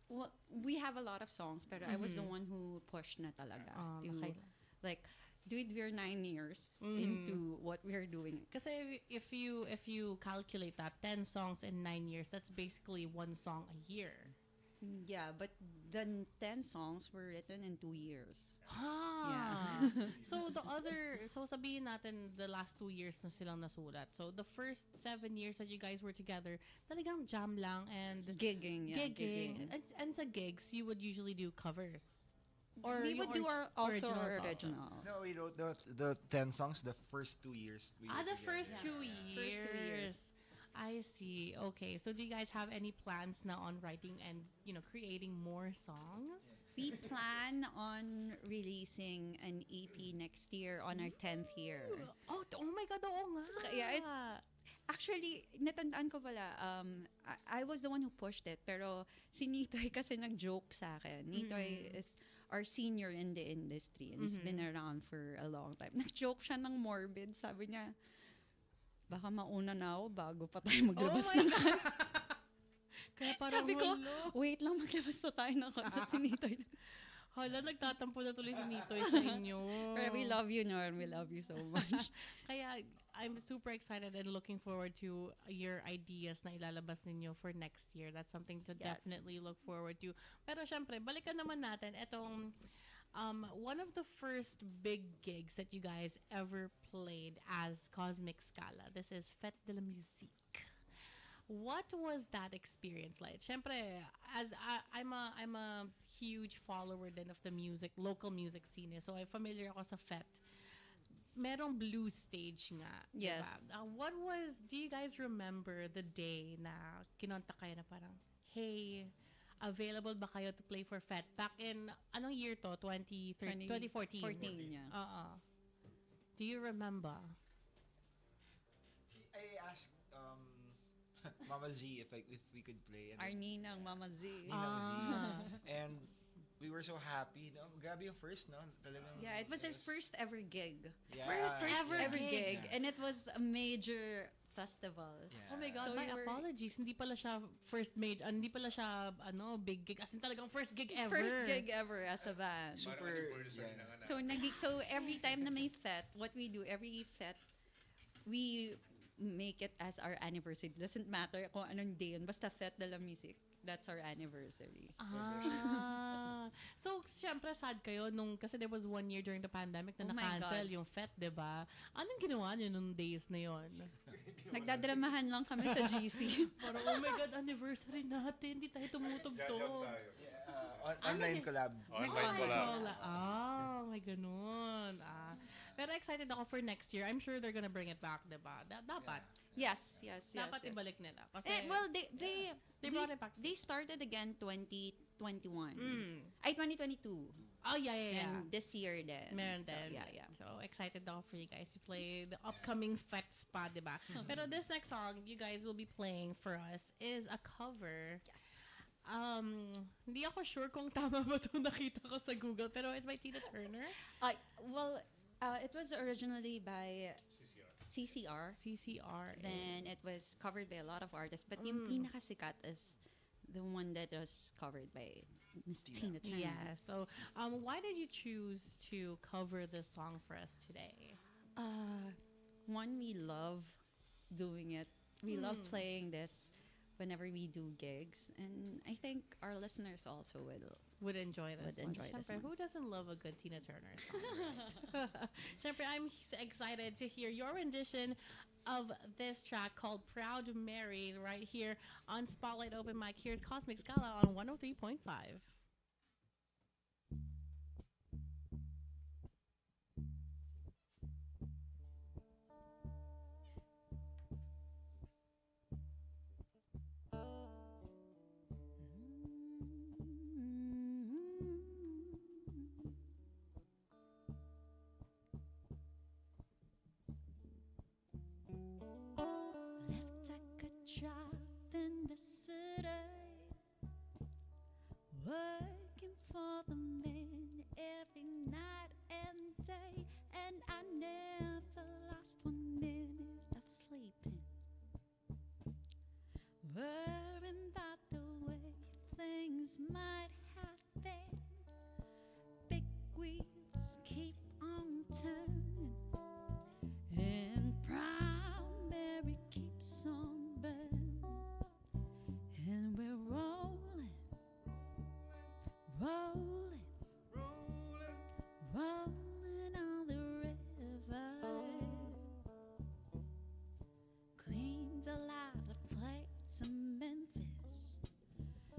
S3: Well, we have a lot of songs, pero I was the one who pushed na talaga. To,
S2: okay.
S3: like, dude, we're 9 years into what we're doing.
S2: Kasi if you calculate that, 10 songs in 9 years, that's basically one song a year.
S3: Yeah, but the 10 songs were written in 2 years.
S2: So sabihin natin the last 2 years na silang nasulat. So the first 7 years that you guys were together, talagang jam lang and
S3: Gigging.
S2: And sa gigs, you would usually do covers. Or
S3: We would do our also our
S2: originals
S3: originals.
S6: No, we wrote the 10 songs the first 2 years. We were
S2: the
S6: together.
S2: first 2 years.
S3: First 2 years.
S2: I see. Okay. So do you guys have any plans now on writing and, creating more songs?
S3: We plan on releasing an EP next year on our 10th year.
S2: Oh my God, oo nga.
S3: Yeah, actually, natandaan ko pala, I was the one who pushed it, pero si Nitoy kasi nag-joke sa akin. Nitoy is our senior in the industry and has been around for a long time. Nag-joke siya ng morbid. Sabi niya, baka mauna na ako bago pa tayo maglabas ng kanta.
S2: Kaya parang,
S3: Sabi ko, wait lang, maglabas na tayo ng kanta si Nitoy.
S2: hala, nagtatampo na tuloy si Nitoy sa inyo.
S3: Pero we love you, Norm. We love you so much.
S2: Kaya, I'm super excited and looking forward to your ideas na ilalabas ninyo for next year. That's something to
S3: Yes.
S2: definitely look forward to. Pero syempre, balikan naman natin itong one of the first big gigs that you guys ever played as Kosmikskala. This is Fête de la Musique. What was that experience like? Syempre, as I'm a huge follower then of the local music scene. So I'm familiar ako sa Fête. Merong blues stage nga.
S3: Yes.
S2: Diba? Do you guys remember the day na kinontak kayo na parang, hey, available ba kayo to play for Fête? Back in, anong year to? 2014?
S3: 14, yeah.
S2: Do you remember?
S6: I asked Mama Z if we could play. And
S3: Our ninang Mama Z.
S6: And we were so happy. No? Grabe yung first, no? Talagang,
S3: Yeah, it was our first ever gig.
S6: Yeah.
S2: First ever
S3: gig.
S6: Yeah.
S3: And it was a major festival.
S6: Yeah.
S2: Oh my God,
S3: So
S2: my
S3: we were-
S2: apologies. Hindi pala siya hindi pala siya, big gig. As in talagang first gig ever.
S3: First gig ever as a band.
S6: Super,
S4: anniversary
S6: yeah.
S4: ng anak.
S3: So every time na may fete, what we do, every fete, we make it as our anniversary. Doesn't matter kung anong day yun. Basta Fête de la Musique. That's our anniversary.
S2: So, syempre, sad kayo kasi there was 1 year during the pandemic na
S3: Oh my
S2: na-cancel
S3: God.
S2: yung Fête, diba? Anong ginawa niyo nung days na yon?
S3: Nagdadramahan lang kami sa GC.
S2: Parang, oh my God, anniversary natin. Hindi tayo tumutugtog.
S4: tayo.
S6: Online collab.
S4: Online collab.
S2: May ganun. Pero excited ako for next year. I'm sure they're gonna bring it back, diba? Dapat.
S3: Yes.
S2: Dapat ibalik nila. Kasi,
S3: Well,
S2: They brought it back.
S3: They started again 2021.
S2: Mm.
S3: 2022.
S2: Oh, yeah.
S3: And this year then.
S2: Meron
S3: So,
S2: din.
S3: yeah.
S2: So, excited ako for you guys to play the upcoming Fête Spa, diba? Pero this next song you guys will be playing for us is a cover.
S3: Yes.
S2: Hindi ako sure kung tama ba ito nakita ko sa Google, pero it's by Tina Turner.
S3: It was originally by CCR.
S2: CCR.
S3: Then it was covered by a lot of artists. But yung pinakasikat is the one that was covered by Miss Tina Turner.
S2: Yeah. So, why did you choose to cover this song for us today?
S3: One, we love doing it. We love playing this whenever we do gigs. And I think our listeners also
S2: Would enjoy this
S3: Would
S2: one.
S3: enjoy this
S2: Syempre,
S3: one.
S2: who doesn't love a good Tina Turner song, right? Syempre, I'm excited to hear your rendition of this track called Proud Mary right here on Spotlight Open Mic. Here's Kosmikskala on 103.5.
S5: working for the men every night and day, and I never lost 1 minute of sleeping, worrying about the way things might happen. Big wheels keep on turning, and primary keeps on burning, and we're rolling, rolling, rolling on the river. Cleaned a lot of plates in Memphis.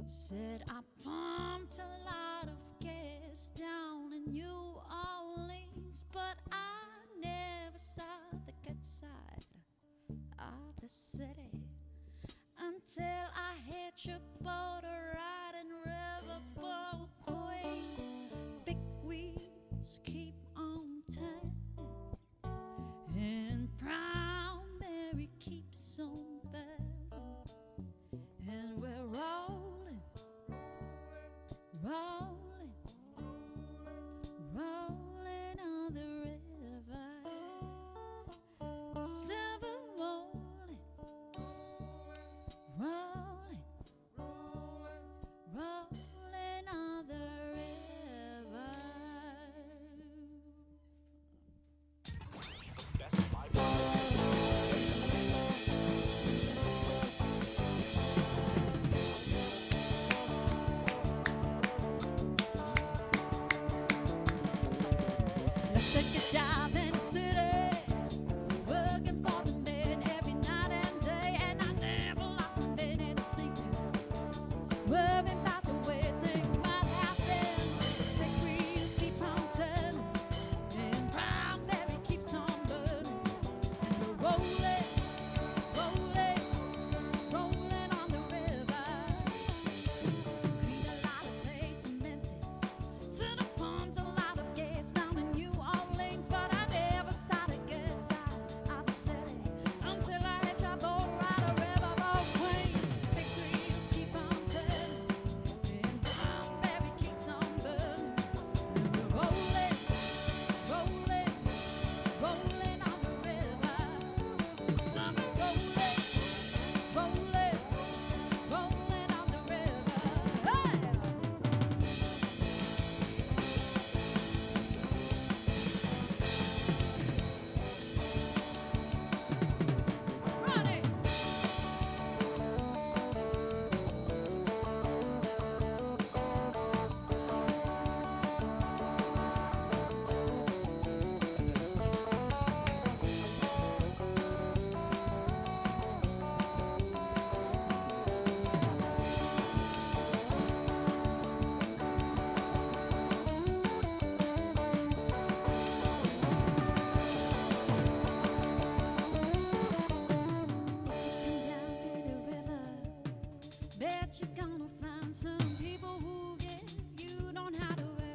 S5: Said I pumped a lot of gas down in New Orleans, but I never saw the good side of the city until I hit your boat ride in Riverboat Queens. Big wheels keep on turning, and primary keeps on burning, and we're rolling, rolling, rolling on the river. Silver rolling, rolling, rolling on the river.
S1: Best live performances.
S5: I took a job in the city, working for the men every night and day, and I never lost a minute of sleeping, worrying about the way things might happen. Big wheels keep on turning, and primary keeps on burning, and we're rolling, rolling, rolling on the river. Cleaned a lot of plates in Memphis. Should have pumped a lot of gas down in New Orleans, but I never saw the good side of the city until I hit your boat ride a Riverboat Queens. Big wheels keep on turning, and primary keeps on burning, and we're rolling, rolling, rolling on the river. So we're rolling, rolling, rolling on the river. Hey! Running. Come down to the river, bet you're gonna find some people who give you don't have to worry.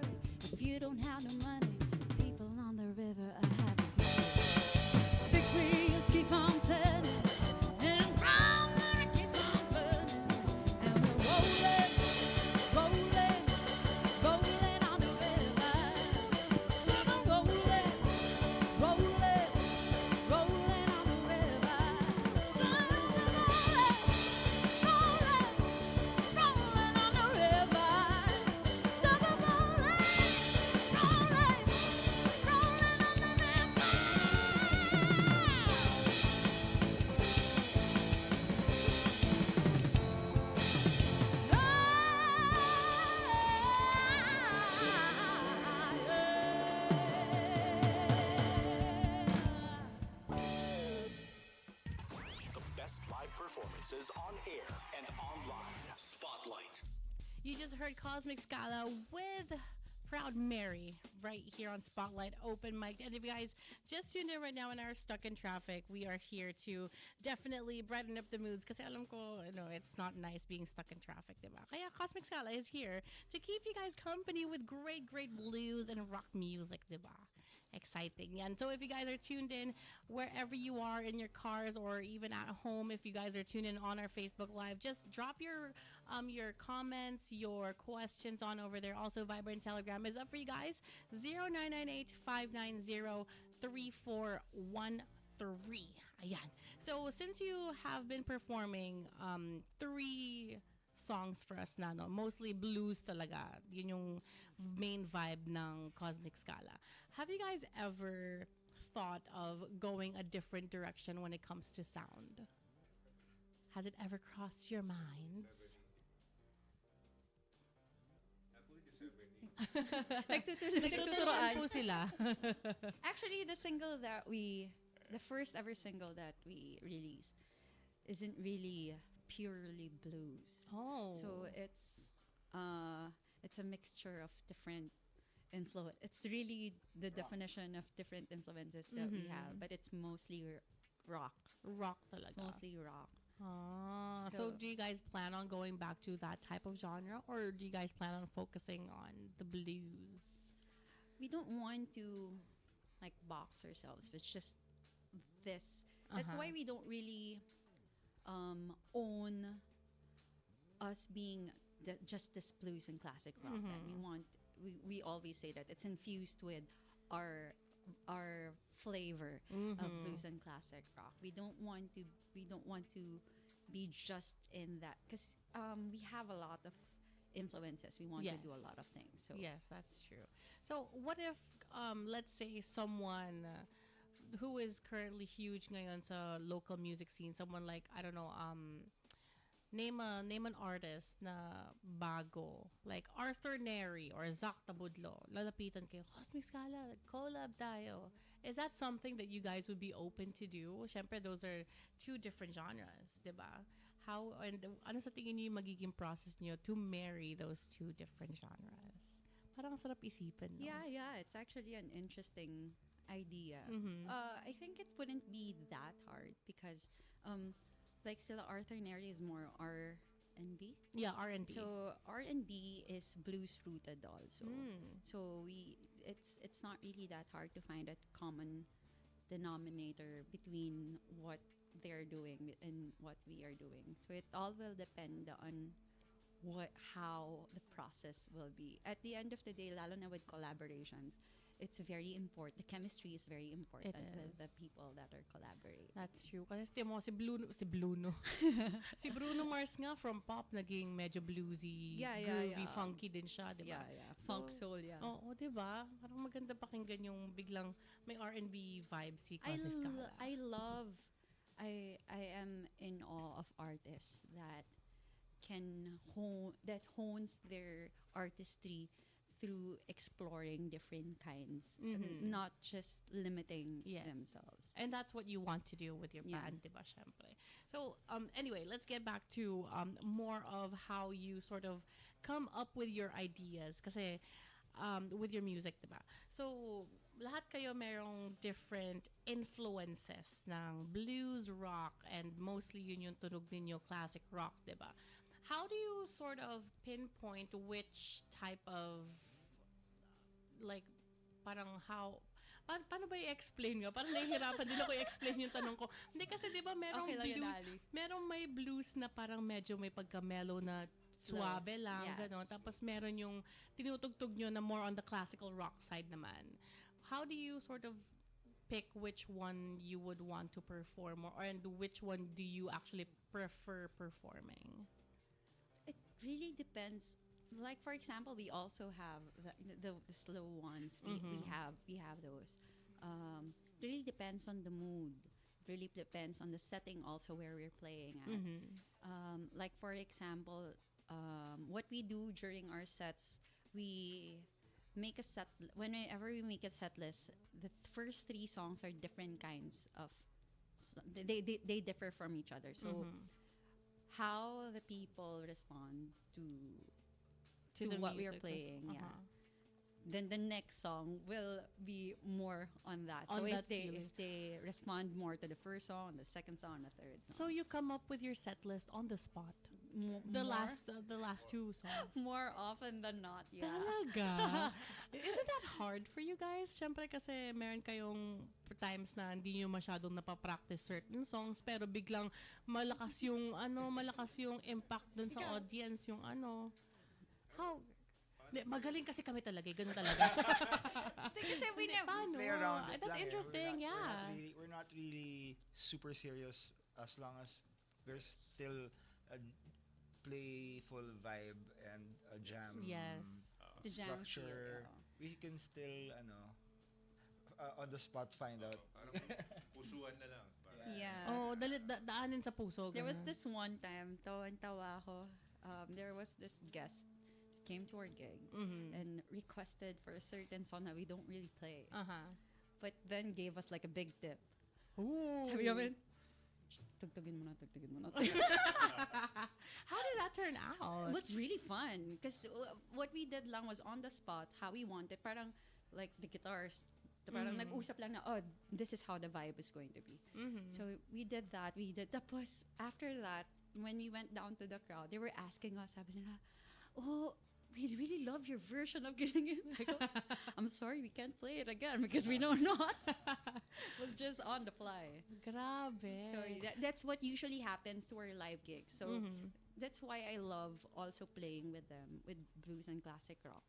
S5: If you don't have no money, people on the river are happy. Big wheels keep on turning, and primary keeps on burning, and we're rolling, rolling, rolling on the river. So we're rolling, rolling, rolling on the river. So we're rolling, rolling, rolling on the river. So we're rolling, rolling, rolling on the
S1: The best live performances on air and online. Spotlight.
S2: You just heard Kosmikskala with Proud Mary right here on Spotlight Open Mic. And if you guys just tuned in right now and are stuck in traffic, we are here to definitely brighten up the moods kasi alam ko, it's not nice being stuck in traffic, diba? Kaya Kosmikskala is here to keep you guys company with great, great blues and rock music, diba? Exciting. And so if you guys are tuned in wherever you are in your cars or even at home, if you guys are tuned in on our Facebook Live, just drop your comments, your questions on over there. Also, Viber and Telegram is up for you guys. 0998-590-3413. Ayan. So since you have been performing 3 songs for us na, no? Mostly blues talaga. Yun yung main vibe ng Kosmikskala. Have you guys ever thought of going a different direction when it comes to sound? Has it ever crossed your minds?
S3: Nagtuturoan
S2: po sila.
S3: Actually, the first ever single that we released isn't really purely blues.
S2: Oh.
S3: So it's a mixture of different influence. It's really the definition of different influences that we have, but it's mostly rock.
S2: Rock
S3: It's
S2: talaga.
S3: mostly rock.
S2: Ah, so do you guys plan on going back to that type of genre, or do you guys plan on focusing on the blues?
S3: We don't want to like box ourselves. It's just this. That's why we don't really own us being just this blues and classic rock. And we always say that it's infused with our flavor of blues and classic rock. We don't want to be just in that, because we have a lot of influences. We want to do a lot of things. So
S2: yes, that's true. So what if let's say someone who is currently huge ngayon sa local music scene, someone like, I don't know, name an artist na bago, like Arthur Neri or Zach Tabudlo, lalapitan kayo, Kosmikskala, collab tayo. Is that something that you guys would be open to do? Syempre, those are 2 different genres, diba? How, and ano sa tingin niyo yung magiging process niyo to marry those 2 different genres? Parang sarap isipin, no?
S3: yeah, it's actually an interesting idea. I think it wouldn't be that hard because like sila Arthur Neri is more R&B.
S2: Yeah, R&B.
S3: So R&B is blues rooted also. So it's not really that hard to find a common denominator between what they're doing and what we are doing. So it all will depend on how the process will be. At the end of the day, lalo na with collaborations, it's very important. The chemistry is very important with the people that are collaborating.
S2: That's true. Kasi si Bruno Mars nga from pop naging medyo bluesy, groovy, funky din siya, di ba?
S3: Yeah. Funk soul, yeah.
S2: Oo, di ba? Parang maganda pakinggan yung biglang may R&B vibe si Kosmikskala.
S3: I am in awe of artists that hones their artistry through exploring different kinds, not just limiting themselves.
S2: And that's what you want to do with your band, diba, syempre. So, anyway, let's get back to more of how you sort of come up with your ideas kasi with your music, diba? So, lahat kayo merong different influences ng blues, rock, and mostly yun yung tunog ninyo, classic rock, diba? How do you sort of pinpoint which type of like parang how paano ba i-explain nga? Parang nahihirapan din ako i-explain yung tanong ko. Hindi kasi 'di ba merong blues, merong may blues na parang medyo may pagka-mellow na suabe lang, gano'n. Tapos meron yung tinutugtog nyo na more on the classical rock side naman. How do you sort of pick which one you would want to perform and which one do you actually prefer performing?
S3: It really depends. Like for example, we also have the slow ones. We have those. It really depends on the mood. It really depends on the setting also where we're playing at. Like for example, what we do during our sets, we make a set. Whenever we make a set list, the first 3 songs are different kinds of. They differ from each other. So. How the people respond to what we are playing, then the next song will be more on that. So if they respond more to the first song, the second song, the third song.
S2: So you come up with your set list on the spot? The last two songs.
S3: More often than not, yeah.
S2: Talaga? Isn't that hard for you guys? Siyempre kasi meron kayong times na hindi nyo masyadong napapractice certain songs pero biglang malakas yung impact dun sa audience, yung how? Magaling kasi kami talaga, ganun talaga.
S3: Kasi we never...
S2: Paano?
S6: Play around it
S2: That's
S6: lang,
S2: interesting, yeah.
S6: We're not really super serious as long as there's still a playful vibe and a jam
S2: Yes.
S3: The jam
S6: structure.
S3: feel,
S6: We can still on the spot find out.
S4: Parang pusuan na lang. Parang,
S3: Yeah.
S2: Oh, daanin sa puso.
S3: There was
S2: ganun.
S3: this one time, tawa ako. There was this guest came to our gig and requested for a certain song that we don't really play, but then gave us like a big tip.
S2: Ooh.
S3: Sabi namin, tugtugin mo na.
S2: How did that turn out?
S3: It was really fun because what we did lang was on the spot how we wanted. Parang like the guitars. Parang nag-usap lang na, this is how the vibe is going to be. So we did that. Tapos after that, when we went down to the crowd, they were asking us, sabi nila, we really love your version of Getting It. I go, I'm sorry, we can't play it again because we know not. We'll just on the fly.
S2: Grabe.
S3: So that's what usually happens to our live gigs. So that's why I love also playing with them, with blues and classic rock.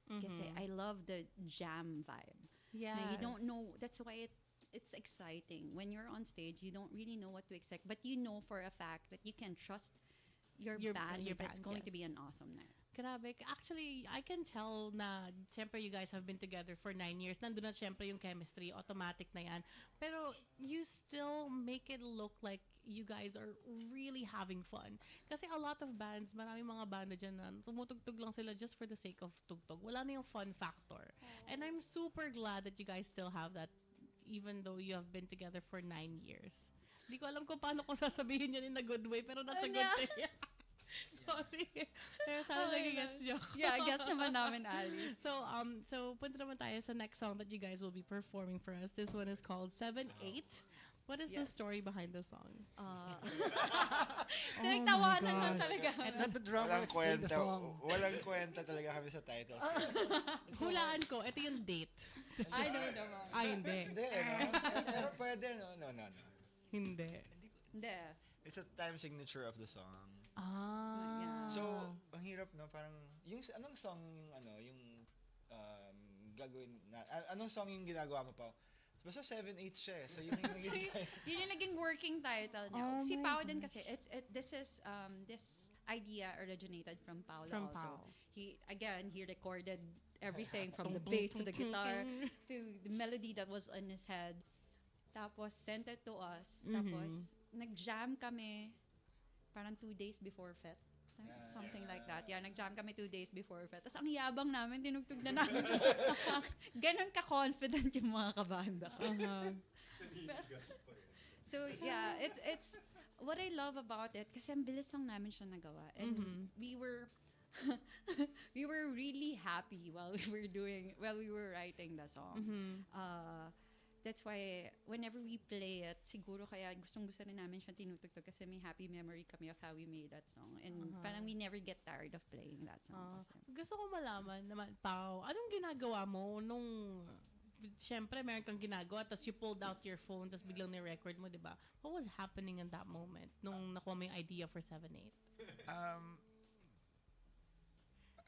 S3: Kasi I love the jam vibe.
S2: Yes.
S3: Na you don't know, that's why it's exciting. When you're on stage, you don't really know what to expect, but you know for a fact that you can trust your band, it's going to be an awesome night.
S2: Grabe. Actually, I can tell na siyempre you guys have been together for 9 years. Nandun na siyempre yung chemistry. Automatic na yan. Pero you still make it look like you guys are really having fun. Kasi a lot of bands, maraming mga banda dyan na tumutugtog lang sila just for the sake of tugtog. Wala na yung fun factor. And I'm super glad that you guys still have that even though you have been together for 9 years. Hindi ko alam kung paano ko sasabihin yan in a good way, pero that's a good thing. Sorry. Pero sana nagigets nyo ako.
S3: Yeah, gets naman namin, Ali.
S2: So punta naman tayo sa next song that you guys will be performing for us. This one is called 7-8. What is the story behind the song?
S3: Tinagtawanan lang talaga.
S7: Let the drummer explain the song.
S6: Walang kwenta talaga kami sa title.
S2: Hulaan ko, ito yung date.
S3: I know naman.
S2: Hindi.
S6: Hindi, pero pwede, no?
S2: Hindi.
S3: Hindi.
S6: It's a time signature of the song.
S3: Yeah.
S6: So, ang hirap, no? Parang, anong song yung gagawin na, anong song yung ginagawa mo pa? Basta 7-8 siya eh. So, yun yung naging
S3: Yun yung naging working title niya.
S2: Oh
S3: Si
S2: my
S3: Pao din kasi, this idea originated from Pao
S2: From
S3: also.
S2: Pao.
S3: He recorded everything from the bass to the guitar to the melody that was on his head. Tapos, sent it to us. Tapos, nag-jam kami parang 2 days before FET. Something like that. Yeah, nag-jam kami 2 days before FET. Tapos ang yabang namin, tinugtog na namin. Ganon ka-confident yung mga kabanda ko. So, yeah, it's what I love about it, kasi ang bilis lang namin siya nagawa. And we were really happy while we were writing the song. That's why whenever we play it, siguro kaya gustong-gusto rin namin siya tinutugtog kasi may happy memory kami of how we made that song. And parang we never get tired of playing that song.
S2: Gusto ko malaman naman, Pao, anong ginagawa mo nung, syempre meron kang ginagawa, tapos you pulled out your phone, tapos biglang ni-record mo, di ba? What was happening in that moment nung nakuha mo yung idea for 7-8?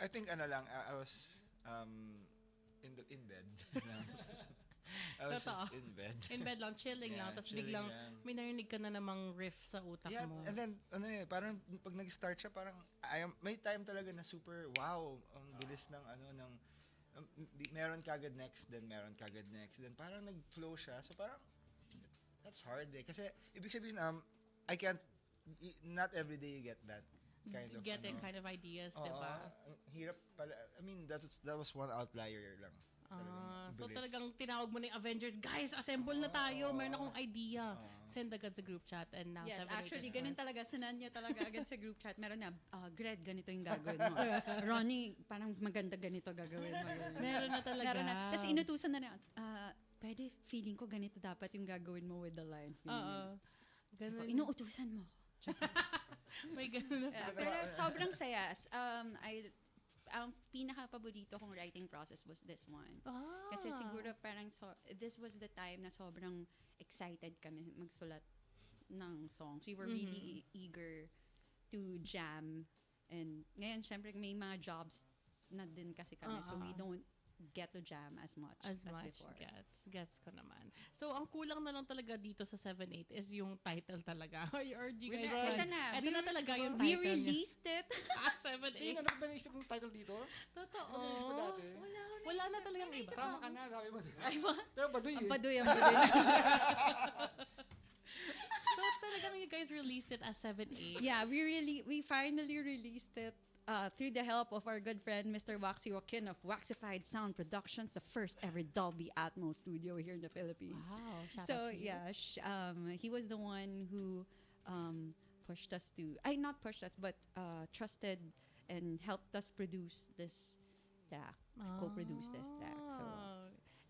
S6: I think I was in bed. I was just in bed.
S2: In bed lang, chilling lang, tapos biglang may narinig ka na namang riff sa utak mo.
S6: And then, parang pag nag-start siya, parang, may time talaga na super, wow, ang bilis ng, meron kagad next, then meron kagad next, then parang nag-flow siya. So parang, that's hard eh. Kasi, ibig sabihin, not every day you get that kind of,
S2: kind of ideas, diba?
S6: Ang hirap pala. I mean, that was one outlier lang.
S2: So talagang tinawag mo na yung Avengers, guys, assemble na tayo, meron akong idea. Send agad sa group chat and now
S3: Yes,
S2: 7-8
S3: actually,
S2: is
S3: ganun talaga. Sinan niya talaga agad sa group chat. Meron na, Gred, ganito yung gagawin mo. Ronnie, parang maganda ganito gagawin mo.
S2: Meron na talaga.
S3: Meron na. Tapos inutusan na pwede, feeling ko ganito dapat yung gagawin mo with the lines.
S2: Ganun.
S3: Inuutusan mo.
S2: May ganun na.
S3: Yeah, pero sobrang saya. Ang pinaka-paborito kong writing process was this one. Kasi siguro parang this was the time na sobrang excited kami magsulat ng songs. We were really eager to jam. And ngayon, syempre, may mga jobs na din kasi kami. So we don't get to jam as much before.
S2: Gets ko naman. So, ang kulang na lang talaga dito sa 7-8 is yung title talaga. Or do you guys... Ito na talaga yung title
S3: We released it.
S2: 7-8.
S7: Hindi, ano ba naisip mong title dito?
S2: Totoo.
S7: Ano mo dati?
S2: Wala na talagang iba.
S7: Sama ka na, sabi mo. Pero baduy eh.
S3: Ang baduy.
S2: So, talagang you guys released it as 7-8.
S3: Yeah, we finally released it through the help of our good friend, Mr. Waxy Joaquin of Waxified Sound Productions, the first ever Dolby Atmos studio here in the Philippines.
S2: Wow, shout
S3: So
S2: out to you.
S3: yeah, he was the one who pushed us to, not pushed us, but trusted and helped us produce this track, co-produce this track. So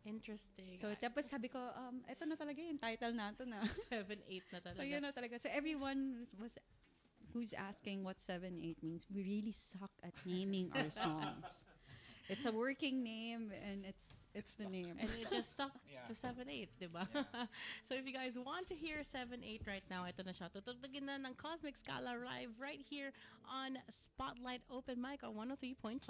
S2: interesting.
S3: So tapos sabi ko, ito na talaga yung title nato na.
S2: 7-8 na talaga.
S3: So yun na talaga. So everyone who's asking what 7-8 means, we really suck at naming our songs. It's a working name and it's the name.
S2: And it just stuck
S6: Yeah.
S2: to 7-8, diba?
S6: Yeah.
S2: So if you guys want to hear 7-8 right now, ito na siya. Tutugtugin na ng Kosmikskala live right here on Spotlight Open Mic on 103.5.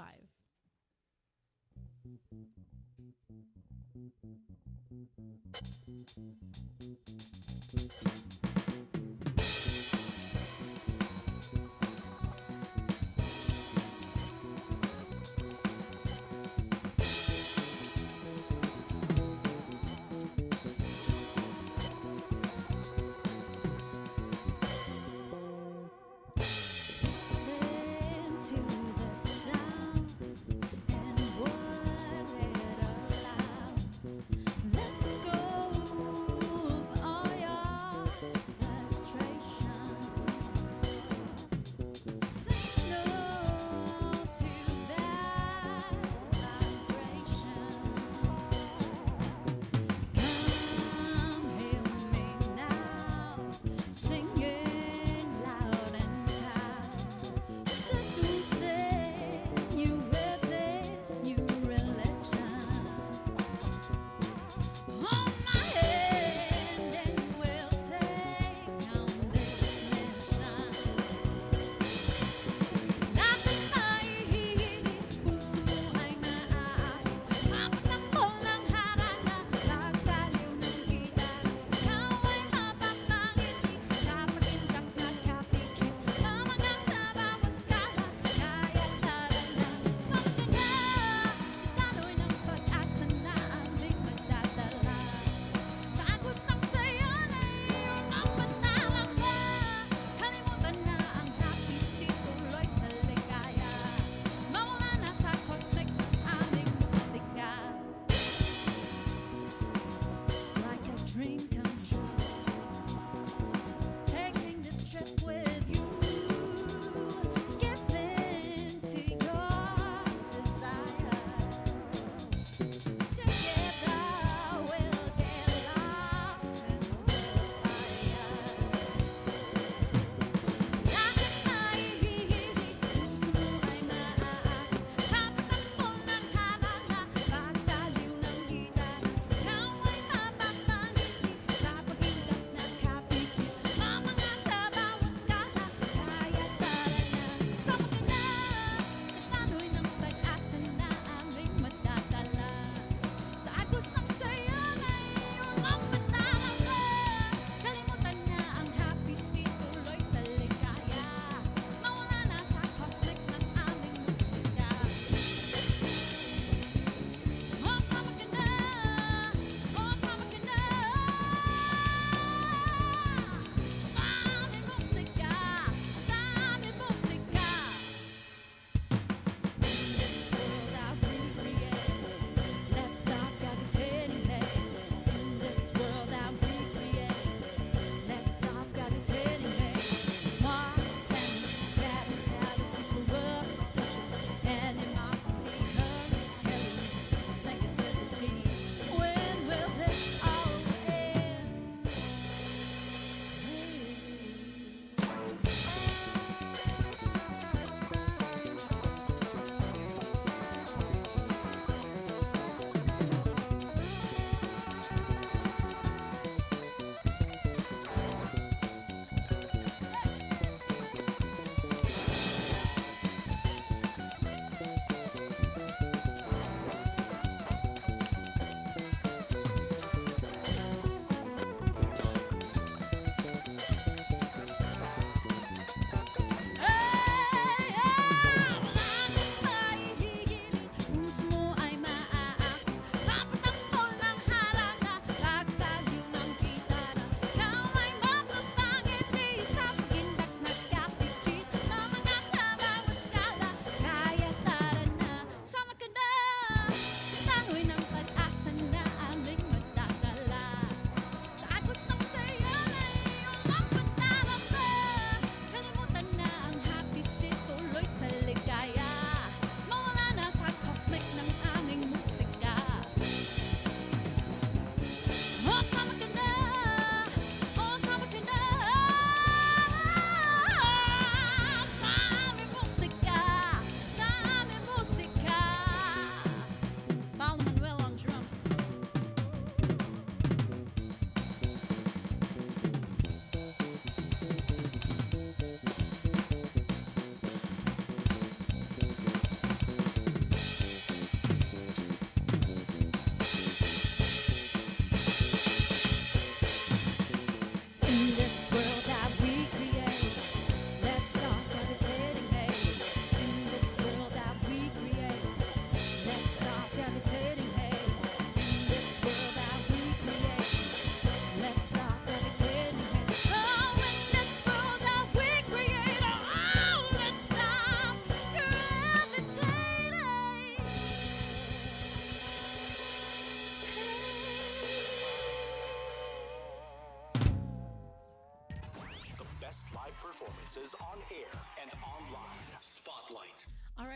S5: Listen to the sound and what it allows. Let go of all your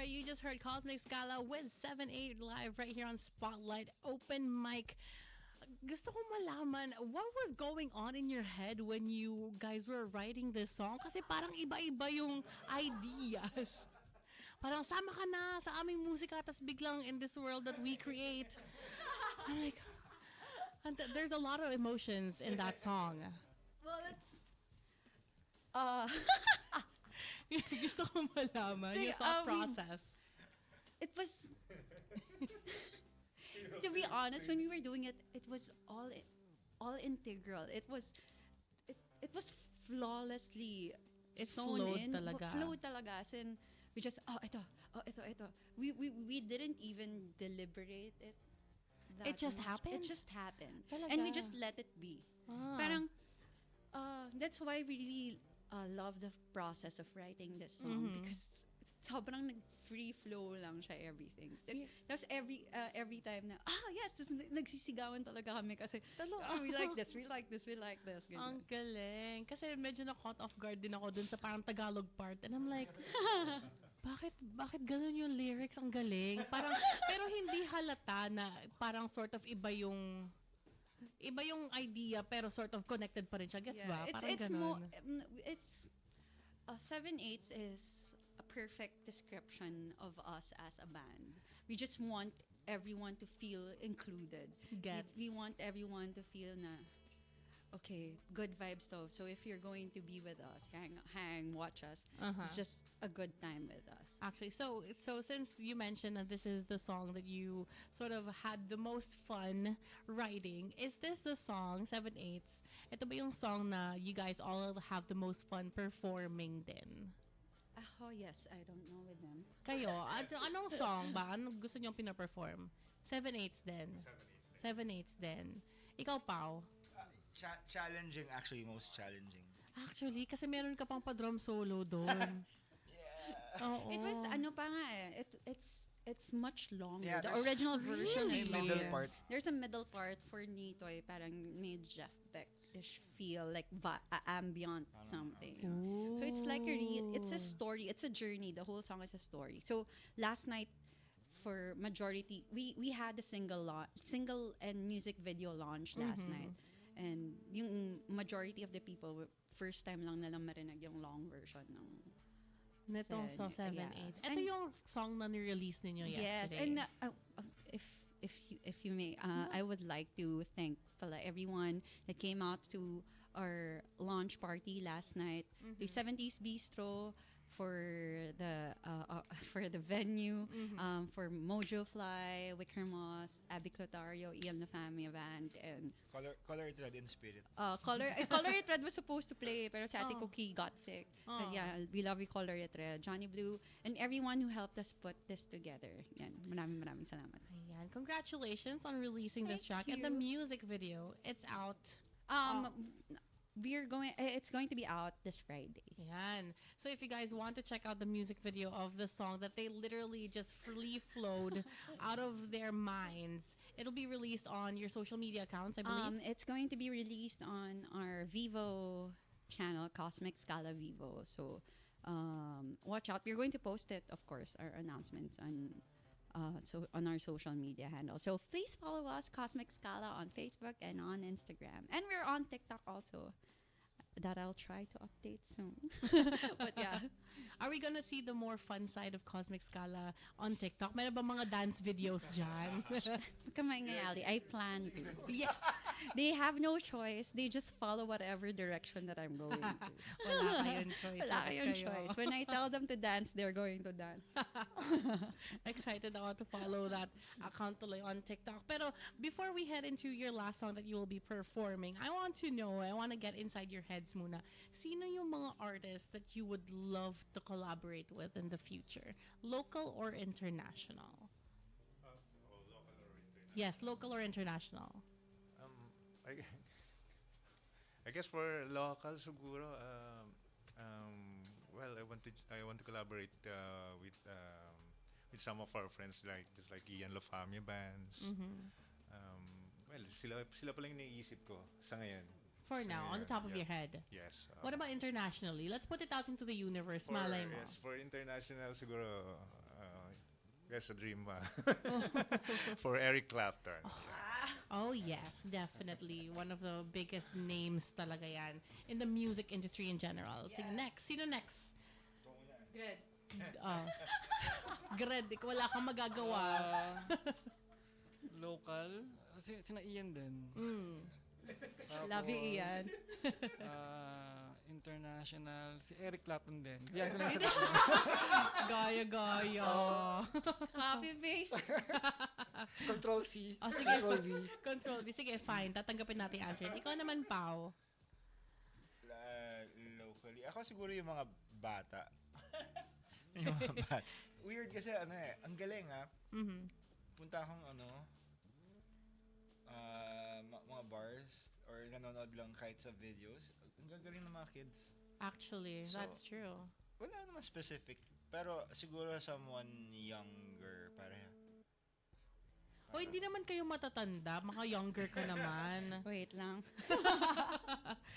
S2: You just heard Kosmikskala with 7-8 live right here on Spotlight Open Mic. Gusto ko malaman, what was going on in your head when you guys were writing this song? Kasi parang iba-iba yung ideas. Parang sama ka na sa aming musika, tas biglang in this world that we create. I'm like, and there's a lot of emotions in that song.
S3: Well, it's
S2: Gusto ko malaman yung thought process.
S3: it was to be honest, when we were doing it, it was all integral. It was flawlessly
S2: It
S3: sewn
S2: flowed
S3: in.
S2: talaga.
S3: Flowed talaga. As in, we just ito. We didn't even deliberate it.
S2: It just
S3: much.
S2: happened?
S3: It just happened.
S2: Talaga?
S3: And we just let it be.
S2: Ah.
S3: Parang that's why we really love the process of writing this song because sobrang free flow lang siya everything. Tapos every time na yes, tapos nagsisigawan talaga kami kasi we like this. Ganyan.
S2: Ang galing. Kasi medyo na-caught off guard din ako dun sa parang Tagalog part. And I'm like, bakit ganun yung lyrics? Ang galing. Parang, pero hindi halata na parang sort of iba yung idea pero sort of connected pa rin siya. Gets ba? Parang ganun.
S3: It's 7/8 is a perfect description of us as a band. We just want everyone to feel included.
S2: Gets.
S3: We want everyone to feel na okay, good vibes though. So if you're going to be with us, hang, watch us. It's just a good time with us.
S2: Actually, so since you mentioned that this is the song that you sort of had the most fun writing, is this the song, 7/8? Ito ba yung song na you guys all have the most fun performing din?
S3: Oh yes, I don't know with them.
S2: Kayo, anong song ba? Anong gusto niyong pina-perform? 7/8 din. 7/8 din. Ikaw, Pao?
S6: Challenging, actually, most challenging.
S2: Actually, kasi meron ka pang pa-drum solo doon. Oo.
S3: It was pa nga it's much longer.
S6: Yeah,
S3: The
S6: there's
S3: original version
S6: May
S3: is
S6: middle
S3: longer.
S6: part.
S3: There's a middle part for Nitoy, parang made Jeff Beck-ish feel like ambient something. So it's like it's a story, it's a journey. The whole song is a story. So last night, for majority, we had a single and music video launch last night. And yung majority of the people, first time lang nilang marinig yung long version ng
S2: Nitong song 7/8. Ito
S3: And-
S2: yung song na ni-release ninyo
S3: Yes,
S2: yesterday.
S3: and if you may, I would like to thank pala everyone that came out to our launch party last night, to 70s Bistro, for the venue, for Mojo Fly, Wicker Moss, Abby Clotario, Ian Lafamia Band, and
S6: Color Thread in Spirit.
S3: Color It Red was supposed to play, pero si Ate Cookie got sick. So yeah, we love you, Color It Red, Johnny Blue, and everyone who helped us put this together. Yan, maraming salamat.
S2: Ayan. Congratulations on releasing this track.
S3: Thank
S2: And the
S3: you.
S2: music video, it's out.
S3: It's going to be out this Friday.
S2: Ayan. So if you guys want to check out the music video of the song that they literally just freely flowed out of their minds, it'll be released on your social media accounts, I believe.
S3: It's going to be released on our Vivo channel, Kosmikskala Vivo. So watch out. We're going to post it, of course, our announcements on our social media handle. So please follow us, Kosmikskala, on Facebook and on Instagram. And we're on TikTok also. That I'll try to update soon. But yeah.
S2: Are we gonna see the more fun side of Kosmikskala on TikTok? Meron ba mga dance videos dyan?
S3: Kamay I plan to.
S2: Yes.
S3: They have no choice. They just follow whatever direction that I'm going to.
S2: Wala kayong choice.
S3: Wala kayong
S2: Kayo.
S3: choice. When I tell them to dance, they're going to dance.
S2: Excited ako to follow that account tuloy on TikTok. Pero before we head into your last song that you will be performing, I want to get inside your heads muna. Sino yung mga artists that you would love to collaborate with in the future? Local or international?
S4: Local or international?
S2: Yes, local or international.
S4: I guess for local siguro, well, I want to collaborate with some of our friends like Ian Lafamia bands. Well, sila pa lang iniisip ko sa ngayon.
S2: For now, on the top of
S4: Yeah.
S2: your head.
S4: Yes.
S2: What about internationally? Let's put it out into the universe. Malay mo.
S4: Yes, for international siguro, That's a dream for Eric Clapton.
S2: Oh yes, definitely. One of the biggest names talaga yan in the music industry in general. Sige, next. Sino next?
S3: Good.
S2: Oh. Gred, wala kang magagawa.
S7: Local. Sina Ian din.
S3: Love you, Ian.
S7: International. Si Eric Clapton din. Yan ko lang sa
S2: Gaya.
S3: Copy paste.
S7: Control C.
S2: Oh, sige.
S7: Control V.
S2: Control B. Sige, fine. Tatanggapin natin yung answer. Ikaw naman, Pao.
S6: Locally. Ako siguro yung mga bata. Yung mga bata. Weird kasi ang galing Punta akong mga bars or nanonood lang kahit sa videos. Ang gagaling ng mga kids.
S2: Actually,
S6: So,
S2: that's true.
S6: Wala naman specific. Pero siguro someone younger para.
S2: O, hindi naman kayo matatanda. Mga younger ka naman.
S3: Wait lang.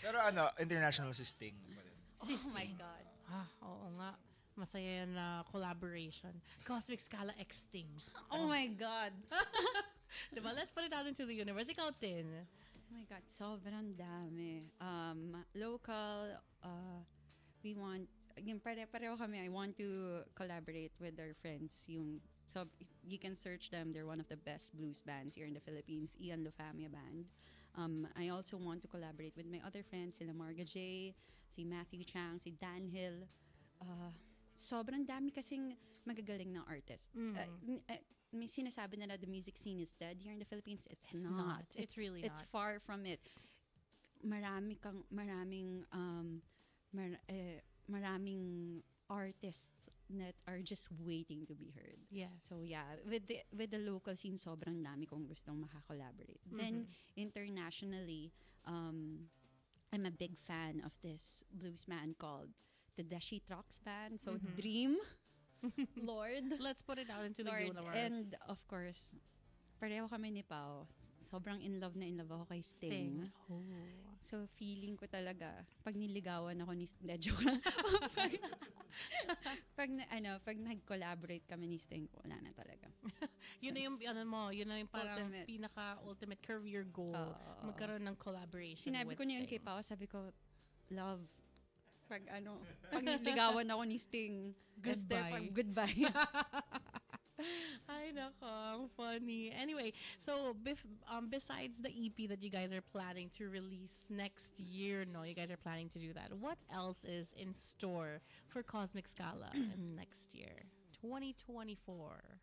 S6: Pero international si Sting pa rin.
S3: Oh my God.
S2: Oo nga. Masaya yan na collaboration. Kosmikskala X Sting.
S3: Oh my God.
S2: Diba? Let's put it out into the universe. Ikaw, Tin.
S3: Oh my God, sobrang dami. Local, we want, yung pareho kami, I want to collaborate with our friends. So you can search them. They're one of the best blues bands here in the Philippines, Ian Lofamia Band. I also want to collaborate with my other friends, sila Marga J, si Matthew Chang, si Dan Hill. Sobrang dami kasing magagaling na artist. May sinasabi nila the music scene is dead here in the Philippines. It's not.
S2: It's really
S3: It's
S2: not.
S3: far from it. Maraming artists that are just waiting to be heard.
S2: Yes.
S3: So yeah, with the local scene, sobrang dami kong gustong makakollaborate. Then internationally, I'm a big fan of this blues band called the DEC.05 band. So Dream, Lord.
S2: Let's put it out into the
S3: Lord.
S2: universe.
S3: And of course, pareho kami ni Pao. Sobrang in love ako kay Sting.
S2: Oh.
S3: So feeling ko talaga, pag niligawan ako ni Sting, joke lang. pag nag-collaborate kami ni Sting, wala na talaga.
S2: Yun na yung yun na yung parang
S3: Ultimate.
S2: pinaka-ultimate career goal. Magkaroon ng collaboration
S3: Sinabi
S2: with
S3: ko na yun
S2: Sting.
S3: kay Pao, sabi ko, love, pag niligawan ako ni Sting,
S2: Goodbye.
S3: Goodbye.
S2: Ay, nako. Ang funny. Anyway, so besides the EP that you guys are planning to release next year, you guys are planning to do that. What else is in store for Kosmikskala next year, 2024?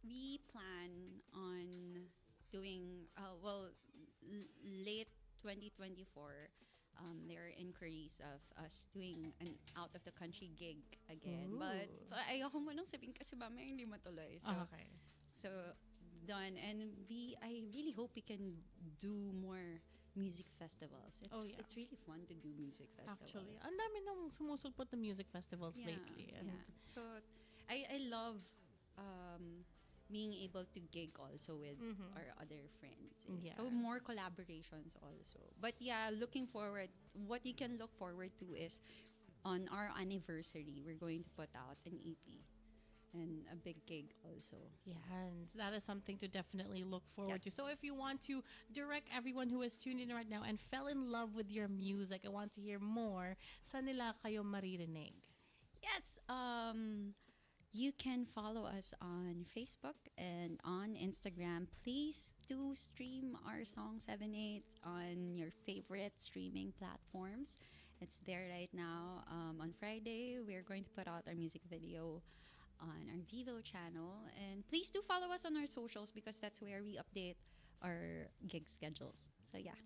S3: We plan on doing, late 2024, there are inquiries of us doing an out-of-the-country gig again.
S2: Ooh.
S3: But ayoko mo lang sabihin kasi mamaya hindi matuloy. So,
S2: Okay.
S3: so done. And I really hope we can do more music festivals. It's really fun to do music festivals.
S2: Actually, ang dami nang sumusulpot na music festivals lately. And
S3: So, I love being able to gig also with our other friends. So, more collaborations also. But yeah, looking forward, what you can look forward to is on our anniversary, we're going to put out an EP and a big gig also.
S2: yeah, and that is something to definitely look forward to. So if you want to direct everyone who is tuned in right now and fell in love with your music and want to hear more, saan nila kayo maririnig?
S3: Yes, you can follow us on Facebook and on Instagram. Please do stream our song 7/8 on your favorite streaming platforms. It's there right now. On Friday, we're going to put out our music video on our Vivo channel. And please do follow us on our socials because that's where we update our gig schedules. So yeah.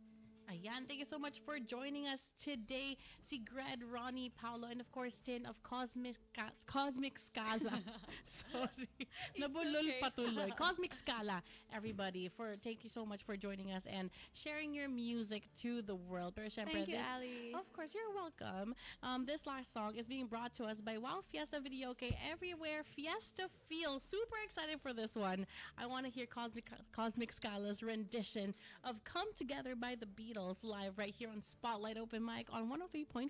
S2: Ayan, thank you so much for joining us today. Si Gred, Ronnie, Paolo, and of course, Tin of Kosmikskala. Sorry. Nabulol
S3: okay.
S2: patuloy. Kosmikskala, everybody, thank you so much for joining us and sharing your music to the world. Pero syempre,
S3: Thank you, Ali.
S2: of course, you're welcome. This last song is being brought to us by Wow Fiesta Video. Okay, everywhere Fiesta Feel. Super excited for this one. I want to hear Kosmikskala's rendition of Come Together by the Beatles live right here on Spotlight Open Mic on 103.5.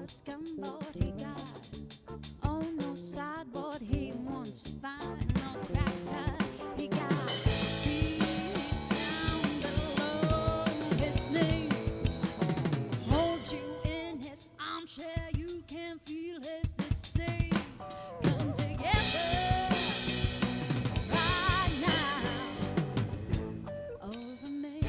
S5: first skimboard he got. Oh, no sideboard he wants to find. No cracker he got. Deep down below his knees, hold you in his armchair. You can feel his disease. Come together right now over me.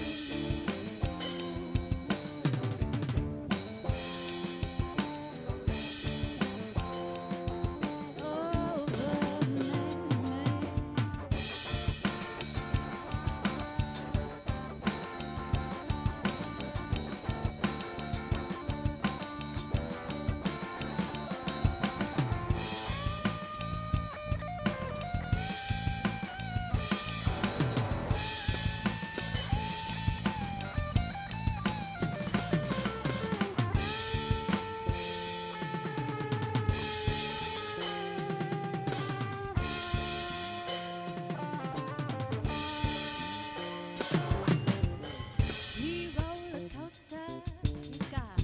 S5: He roller coaster he got.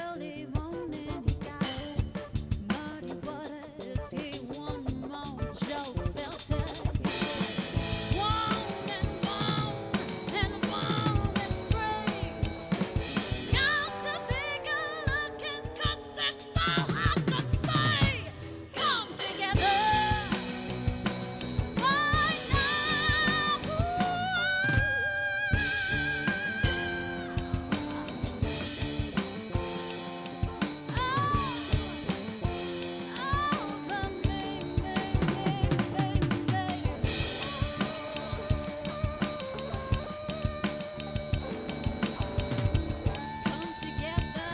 S5: Early morning he got. Muddy waters he won more. Joe Filter he said, one and one is three. Got to take a look and 'cause it's so hard to say. Come together right now. Over me, come together.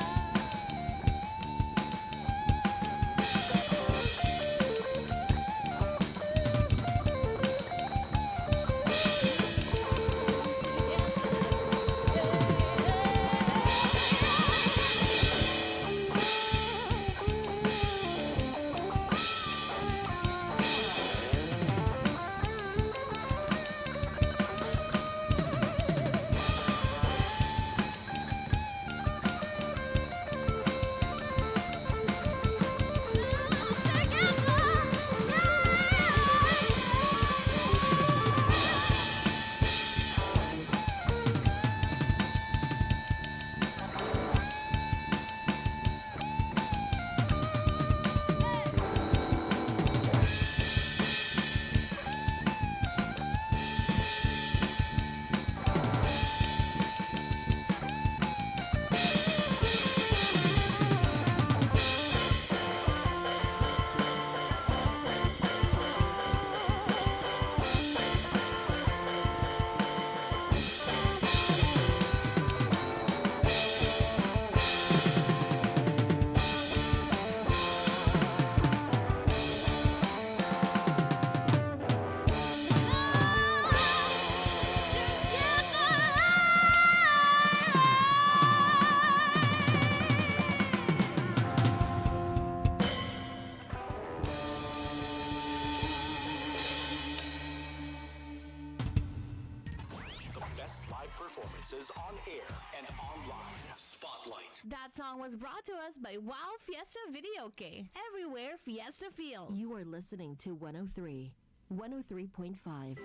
S1: The best live performances on air and online. Spotlight.
S2: That song was brought to us by Wow Fiesta Videoke. Everywhere Fiesta feels.
S8: You are listening to 103.5.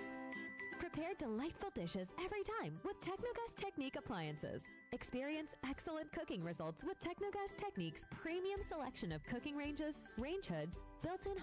S9: Prepare delightful dishes every time with Technogas Technique appliances. Experience excellent cooking results with Technogas Technique's premium selection of cooking ranges, range hoods, built-in